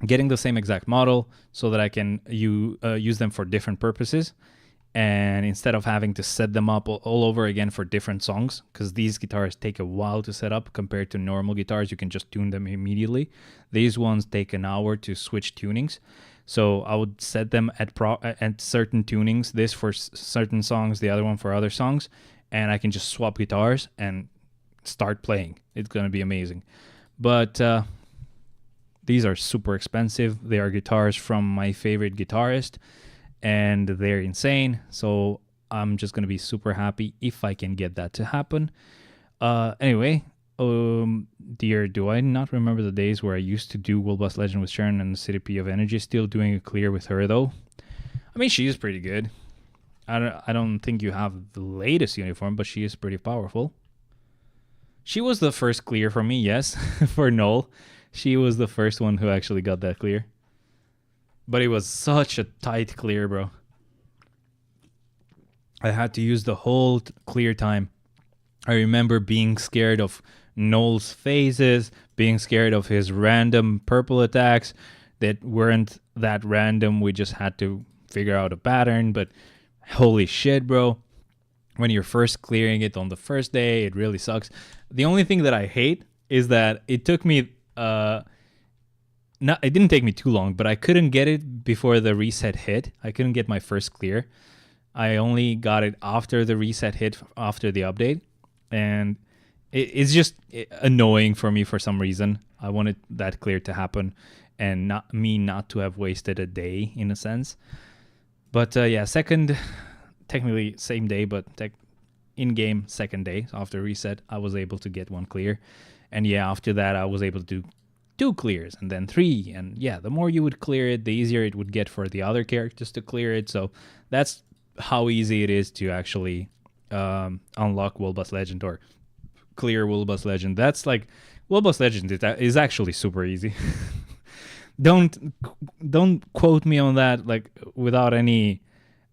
getting the same exact model so that I can use them for different purposes. And instead of having to set them up all over again for different songs, because these guitars take a while to set up compared to normal guitars, you can just tune them immediately. These ones take an hour to switch tunings. So I would set them at certain tunings, this for certain songs, the other one for other songs, and I can just swap guitars and start playing. It's going to be amazing. But these are super expensive. They are guitars from my favorite guitarist, and they're insane. So I'm just going to be super happy if I can get that to happen. Anyway, dear, do I not remember the days where I used to do World Boss Legend with Sharon and the City P of Energy? Still doing a clear with her though. I mean, she is pretty good. I don't think you have the latest uniform, but she is pretty powerful. She was the first clear for me, yes, for Noel. She was the first one who actually got that clear. But it was such a tight clear, bro. I had to use the whole clear time. I remember being scared of Noel's phases, being scared of his random purple attacks that weren't that random. We just had to figure out a pattern, but holy shit, bro. When you're first clearing it on the first day, it really sucks. The only thing that I hate is that it took me... it didn't take me too long, but I couldn't get it before the reset hit. I couldn't get my first clear. I only got it after the reset hit, after the update. And it's just annoying for me for some reason. I wanted that clear to happen and not to have wasted a day in a sense. But yeah, second, technically same day, but in-game second day. So after reset, I was able to get one clear. And yeah, after that, I was able to do 2 clears and then 3. And yeah, the more you would clear it, the easier it would get for the other characters to clear it. So that's how easy it is to actually unlock World Boss Legend or clear World Boss Legend. That's like, World Boss Legend is actually super easy. Don't quote me on that like without any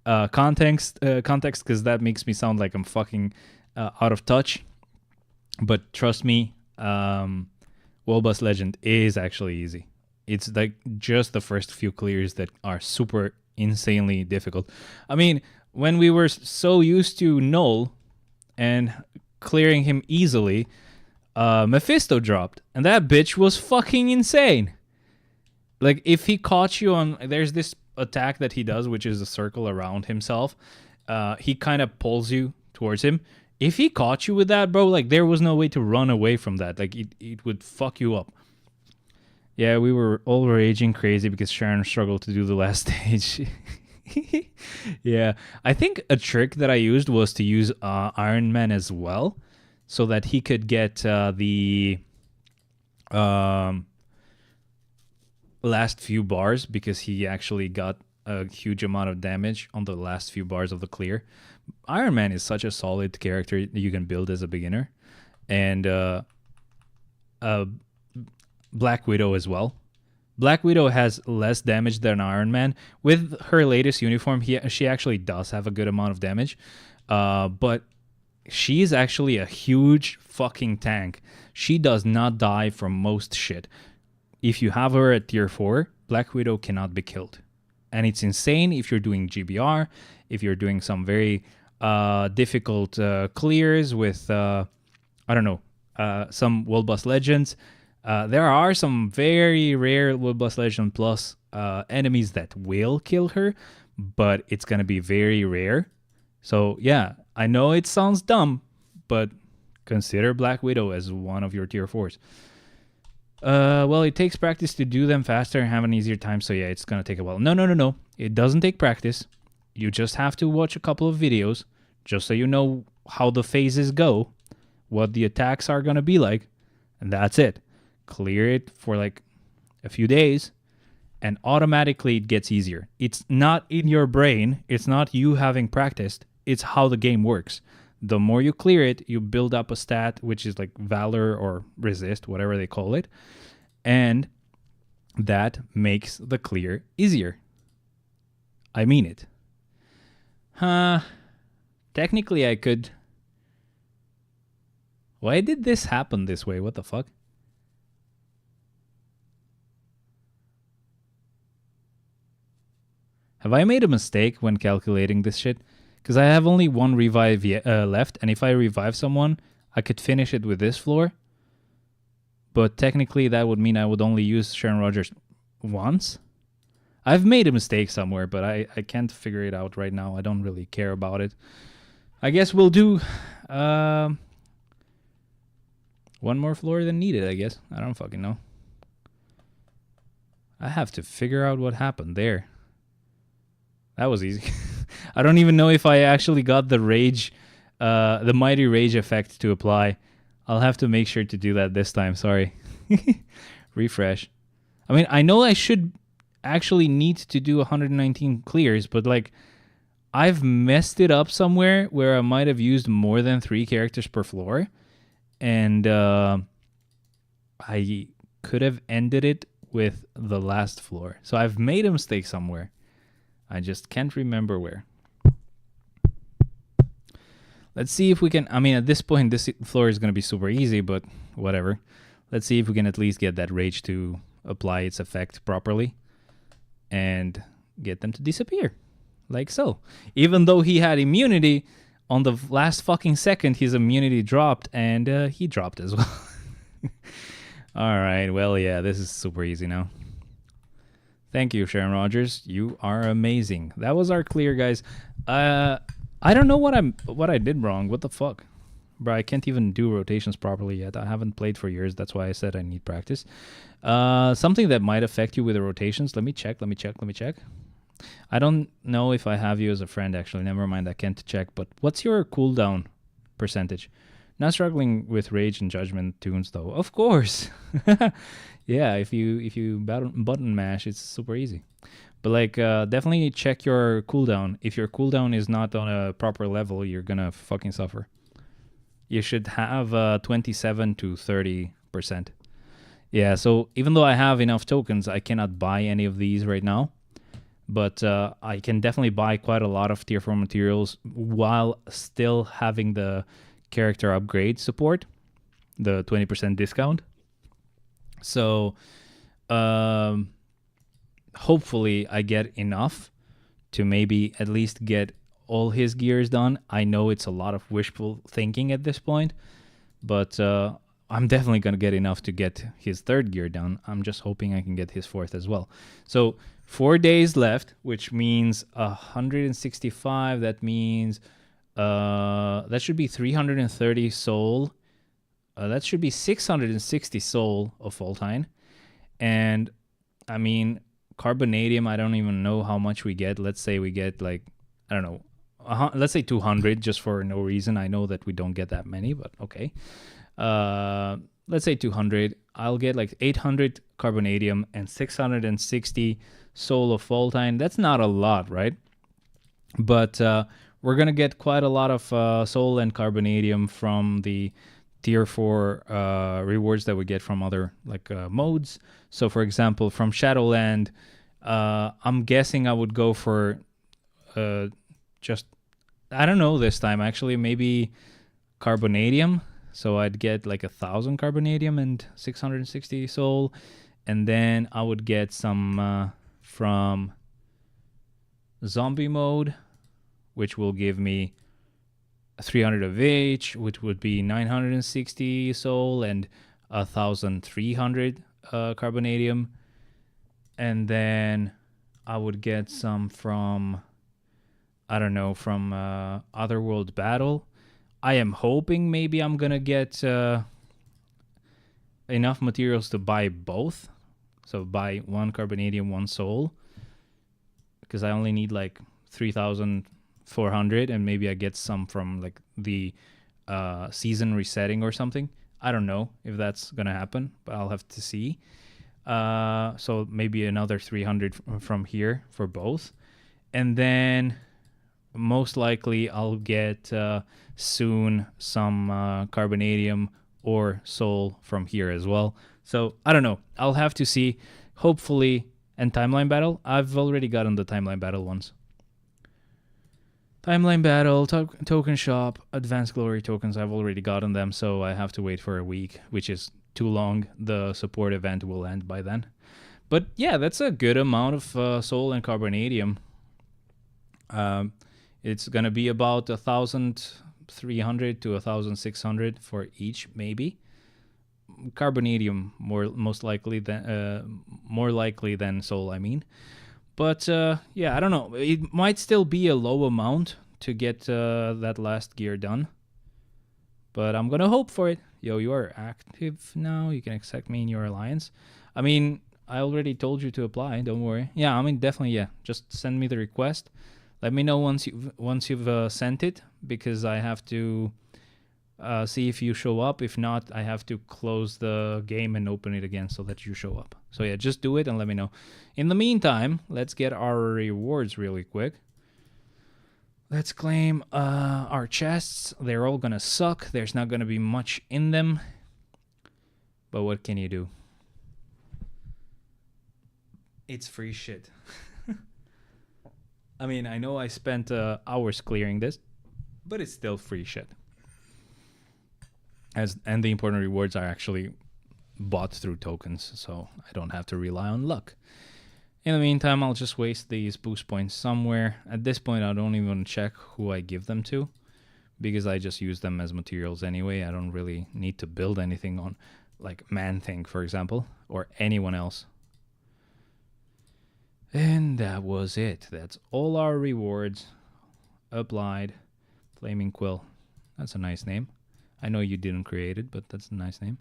context, because that makes me sound like I'm fucking out of touch. But trust me, World Boss Legend is actually easy. It's like just the first few clears that are super insanely difficult. I mean, when we were so used to Null and clearing him easily, Mephisto dropped, and that bitch was fucking insane. Like, if he caught you on... There's this attack that he does, which is a circle around himself. He kind of pulls you towards him. If he caught you with that, bro, like, there was no way to run away from that. Like, it would fuck you up. Yeah, we were all raging crazy because Sharon struggled to do the last stage. Yeah, I think a trick that I used was to use Iron Man as well, so that he could get the last few bars, because he actually got a huge amount of damage on the last few bars of the clear. Iron Man is such a solid character that you can build as a beginner, and Black Widow as well. Black Widow has less damage than Iron Man. With her latest uniform, she actually does have a good amount of damage, but she's actually a huge fucking tank. She does not die from most shit. If you have her at tier 4, Black Widow cannot be killed. And it's insane if you're doing GBR, if you're doing some very difficult clears with, some World Boss Legends. There are some very rare World Boss Legend Plus enemies that will kill her, but it's going to be very rare. So yeah, I know it sounds dumb, but consider Black Widow as one of your tier 4s. Well, it takes practice to do them faster and have an easier time, so yeah, it's gonna take a while. No. It doesn't take practice. You just have to watch a couple of videos, just so you know how the phases go, what the attacks are going to be like, and that's it. Clear it for like a few days, and automatically it gets easier. It's not in your brain, it's not you having practiced, it's how the game works. The more you clear it, you build up a stat, which is like Valor or Resist, whatever they call it, and that makes the clear easier. I mean it. Technically I could... Why did this happen this way? What the fuck? Have I made a mistake when calculating this shit? Because I have only one revive left, and if I revive someone, I could finish it with this floor. But technically that would mean I would only use Sharon Rogers once. I've made a mistake somewhere, but I can't figure it out right now. I don't really care about it. I guess we'll do one more floor than needed, I guess. I don't fucking know. I have to figure out what happened there. That was easy. I don't even know if I actually got the rage, the mighty rage effect to apply. I'll have to make sure to do that this time. Sorry. Refresh. I mean, I know I should actually need to do 119 clears, but like I've messed it up somewhere where I might have used more than 3 characters per floor, and I could have ended it with the last floor. So I've made a mistake somewhere. I just can't remember where. Let's see if we can... I mean, at this point, this floor is going to be super easy, but whatever. Let's see if we can at least get that rage to apply its effect properly and get them to disappear. Like so. Even though he had immunity, on the last fucking second, his immunity dropped, and he dropped as well. Alright, well, yeah, this is super easy now. Thank you, Sharon Rogers. You are amazing. That was our clear, guys. I don't know what I did wrong. What the fuck? Bro, I can't even do rotations properly yet. I haven't played for years. That's why I said I need practice. Something that might affect you with the rotations. Let me check. I don't know if I have you as a friend, actually. Never mind, I can't check. But what's your cooldown percentage? Not struggling with Rage and Judgment tunes, though. Of course. Yeah, if you button mash, it's super easy. But like, definitely check your cooldown. If your cooldown is not on a proper level, you're gonna fucking suffer. You should have 27 to 30%. Yeah, so even though I have enough tokens, I cannot buy any of these right now. But I can definitely buy quite a lot of tier 4 materials while still having the character upgrade support, the 20% discount. So hopefully I get enough to maybe at least get all his gears done. I know it's a lot of wishful thinking at this point, but I'm definitely going to get enough to get his 3rd gear done. I'm just hoping I can get his 4th as well. So 4 days left, which means 165. That means that should be 330 soul. That should be 660 soul of Voltine. And I mean, Carbonadium, I don't even know how much we get. Let's say we get like, I don't know, let's say 200 just for no reason. I know that we don't get that many, but okay. Let's say 200. I'll get like 800 Carbonadium and 660 soul of Voltine. That's not a lot, right? But we're going to get quite a lot of soul and Carbonadium from the tier 4 rewards that we get from other like modes. So for example, from Shadowland, I'm guessing I would go for just, I don't know this time actually, maybe Carbonadium. So I'd get like 1,000 Carbonadium and 660 soul. And then I would get some from zombie mode, which will give me 300 of each, which would be 960 soul and 1,300 Carbonadium. And then I would get some from, I don't know, from Otherworld Battle. I am hoping maybe I'm gonna get enough materials to buy both. So buy 1 Carbonadium, 1 soul. Because I only need like 3,000 400, and maybe I get some from like the season resetting or something. I don't know if that's gonna happen, but I'll have to see. So maybe another 300 from here for both, and then most likely I'll get soon some carbonadium or soul from here as well. So I don't know. I'll have to see. Hopefully, and timeline battle. I've already gotten the timeline battle ones. Timeline battle, token shop, advanced glory tokens. I've already gotten them, so I have to wait for a week, which is too long. The support event will end by then. But yeah, that's a good amount of soul and carbonadium. It's gonna be about 1,300 to 1,600 for each, maybe. Carbonadium more likely than soul, I mean. But yeah, I don't know. It might still be a low amount to get that last gear done. But I'm gonna hope for it. Yo, you are active now. You can accept me in your alliance. I mean, I already told you to apply. Don't worry. Yeah, I mean, definitely, yeah. Just send me the request. Let me know once you've sent it, because I have to see if you show up. If not, I have to close the game and open it again so that you show up. So yeah, just do it and let me know. In the meantime, let's get our rewards really quick. Let's claim our chests. They're all gonna suck. There's not gonna be much in them. But what can you do? It's free shit. I mean, I know I spent hours clearing this, but it's still free shit. And the important rewards are actually bought through tokens, so I don't have to rely on luck. In the meantime, I'll just waste these boost points somewhere. At this point, I don't even check who I give them to, because I just use them as materials anyway. I don't really need to build anything on, like Man-Thing, for example, or anyone else. And that was it. That's all our rewards. Applied. Flaming Quill. That's a nice name. I know you didn't create it, but that's a nice name.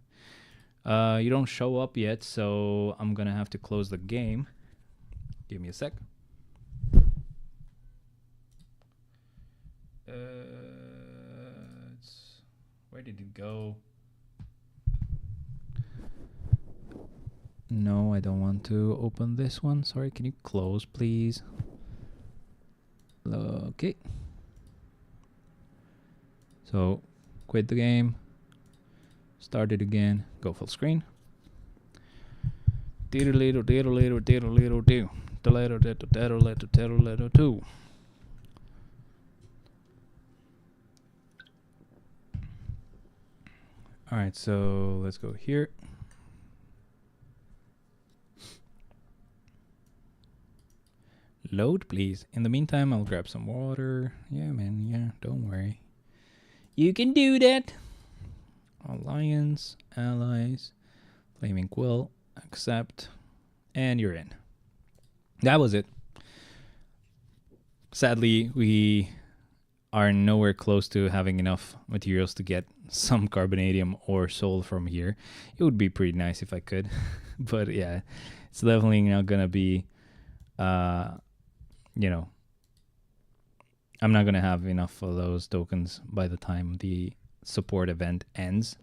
You don't show up yet, so I'm gonna have to close the game. Give me a sec. Where did it go? No, I don't want to open this one. Sorry, can you close, please? Okay. So, quit the game. Start it again. Go full screen. Alright, so let's go here. Load, please. In the meantime, I'll grab some water. Yeah, man, yeah, don't worry. You can do that. Alliance, allies, Flaming Quill, accept, and you're in. That was it. Sadly, we are nowhere close to having enough materials to get some carbonadium or soul from here. It would be pretty nice if I could, but yeah, it's definitely not gonna be, you know, I'm not gonna have enough of those tokens by the time the support event ends.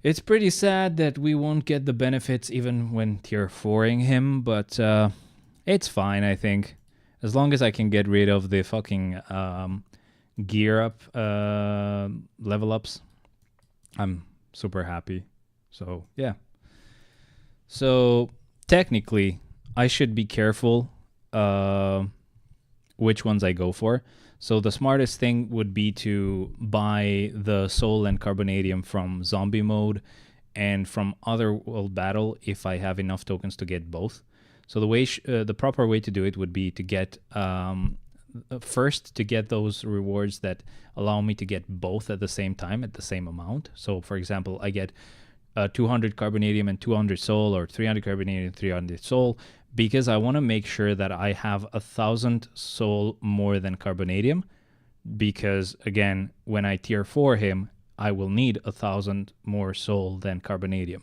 It's pretty sad that we won't get the benefits even when tier 4ing him, but it's fine, I think. As long as I can get rid of the fucking gear up level ups, I'm super happy. So yeah. So technically, I should be careful which ones I go for. So the smartest thing would be to buy the soul and carbonadium from zombie mode and from other world battle if I have enough tokens to get both. So the way the proper way to do it would be to get first to get those rewards that allow me to get both at the same time at the same amount. So for example, I get 200 carbonadium and 200 soul, or 300 carbonadium and 300 soul, because I want to make sure that I have 1,000 soul more than carbonadium, because again, when I tier 4 him, I will need 1,000 more soul than carbonadium,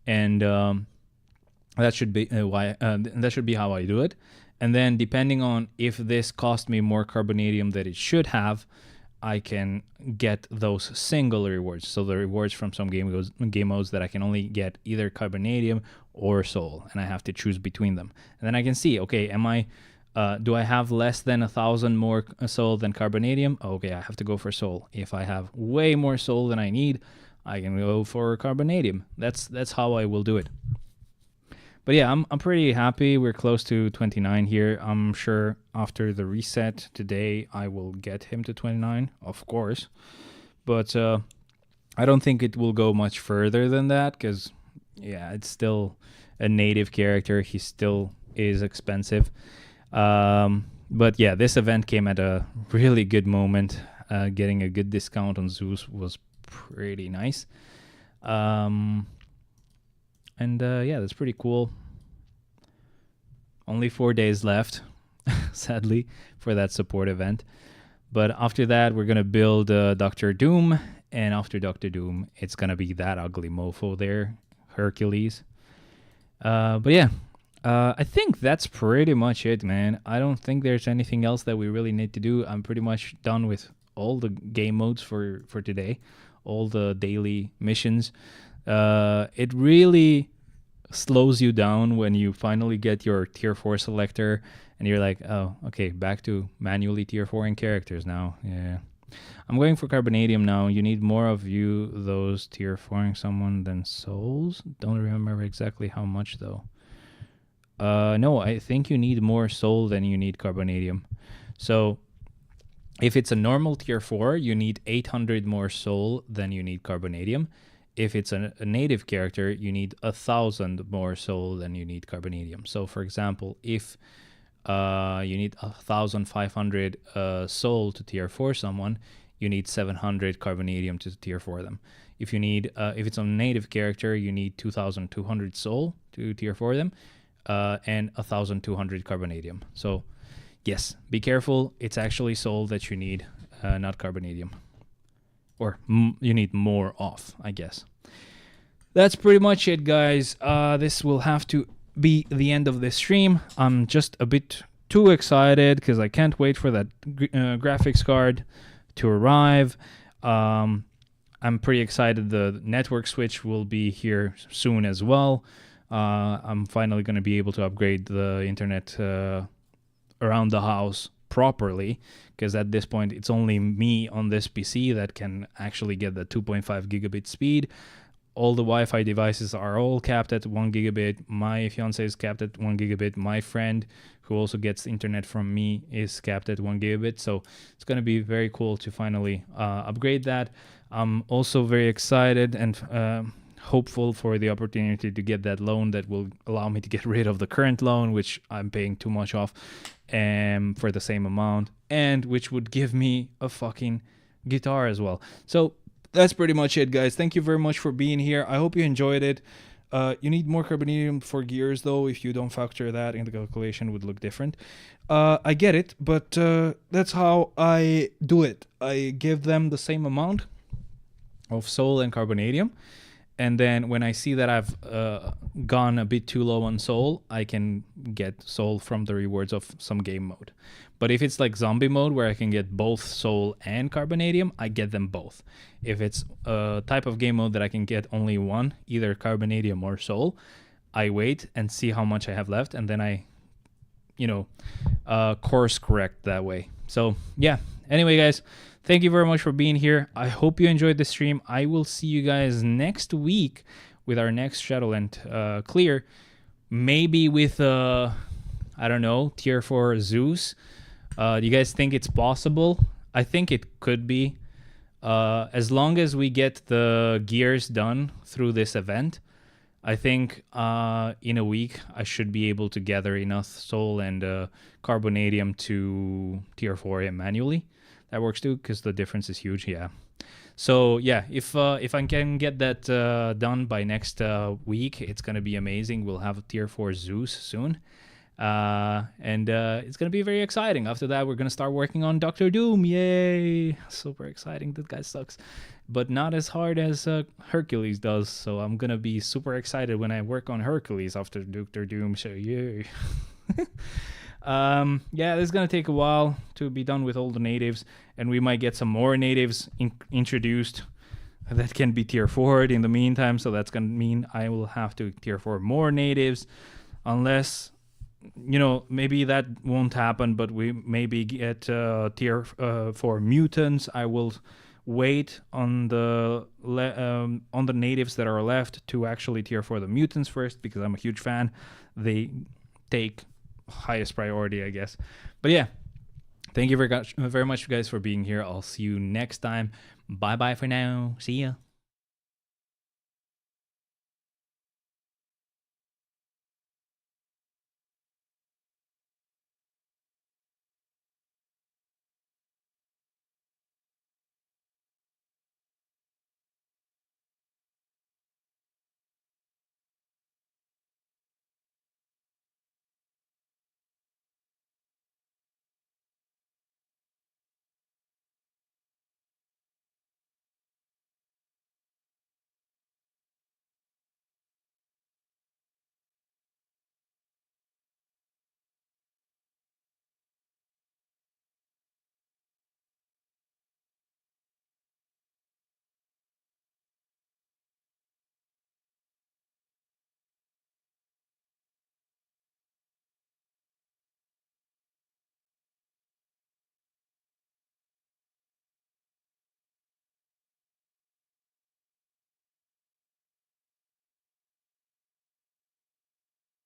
and that should be why that should be how I do it. And then depending on if this cost me more carbonadium than it should have, I can get those single rewards. So the rewards from some game modes that I can only get either carbonadium or soul, and I have to choose between them. And then I can see, okay, do I have less than 1,000 more soul than carbonadium? Okay, I have to go for soul. If I have way more soul than I need, I can go for carbonadium. That's how I will do it. But yeah, I'm pretty happy. We're close to 29 here. I'm sure after the reset today, I will get him to 29, of course. But I don't think it will go much further than that because, yeah, it's still a native character. He still is expensive. But yeah, this event came at a really good moment. Getting a good discount on Zeus was pretty nice. Yeah, that's pretty cool. Only 4 days left, sadly, for that support event. But after that, we're going to build Dr. Doom. And after Dr. Doom, it's going to be that ugly mofo there, Hercules. But yeah, I think that's pretty much it, man. I don't think there's anything else that we really need to do. I'm pretty much done with all the game modes for today, all the daily missions. It really slows you down when you finally get your tier 4 selector and you're like, oh, okay, back to manually tier 4ing characters now. Yeah. I'm going for carbonadium now. You need more of those tier 4ing someone than souls. Don't remember exactly how much though. No, I think you need more soul than you need carbonadium. So if it's a normal tier 4, you need 800 more soul than you need carbonadium. If it's a native character, you need 1,000 more soul than you need carbonadium. So for example, if you need 1,500 soul to tier 4 someone, you need 700 carbonadium to tier 4 them. If you need, if it's a native character, you need 2,200 soul to tier 4 them, and 1,200 carbonadium. So yes, be careful. It's actually soul that you need, not carbonadium. Or you need more off, I guess. That's pretty much it, guys. This will have to be the end of this stream. I'm just a bit too excited because I can't wait for that graphics card to arrive. I'm pretty excited the network switch will be here soon as well. I'm finally going to be able to upgrade the internet around the house properly, because at this point it's only me on this PC that can actually get the 2.5 gigabit speed. All the Wi-Fi devices are all capped at 1 gigabit. My fiance is capped at 1 gigabit. My friend, who also gets internet from me, is capped at 1 gigabit. So it's going to be very cool to finally upgrade that. I'm also very excited and hopeful for the opportunity to get that loan that will allow me to get rid of the current loan, which I'm paying too much off, for the same amount, and which would give me a fucking guitar as well. So that's pretty much it, guys. Thank you very much for being here. I hope you enjoyed it. You need more carbonadium for gears, though. If you don't factor that in the calculation, it would look different. I get it, but that's how I do it. I give them the same amount of soul and carbonadium, and then when I see that I've gone a bit too low on soul, I can get soul from the rewards of some game mode. But if it's like zombie mode where I can get both soul and carbonadium, I get them both. If it's a type of game mode that I can get only one, either carbonadium or soul, I wait and see how much I have left, and then I, course correct that way. So yeah, anyway, guys, thank you very much for being here. I hope you enjoyed the stream. I will see you guys next week with our next Shadowland clear. Maybe with, I don't know, tier 4 Zeus. Do you guys think it's possible? I think it could be. As long as we get the gears done through this event, I think in a week I should be able to gather enough soul and carbonadium to tier 4 him manually. That works too, because the difference is huge. Yeah. So yeah, if I can get that done by next week, it's gonna be amazing. We'll have a tier 4 Zeus soon, and it's gonna be very exciting. After that, we're gonna start working on Dr. Doom. Yay! Super exciting. That guy sucks, but not as hard as Hercules does. So I'm gonna be super excited when I work on Hercules after Dr. Doom. So yay! Yeah, this is gonna take a while to be done with all the natives, and we might get some more natives introduced that can be tier 4 in the meantime. So that's gonna mean I will have to tier 4 more natives, unless, you know, maybe that won't happen, but we maybe get tier 4 mutants. I will wait on the natives that are left to actually tier 4 the mutants first, because I'm a huge fan. They take highest priority, I guess. But yeah, thank you very much, guys, for being here. I'll see you next time. Bye bye for now. See ya.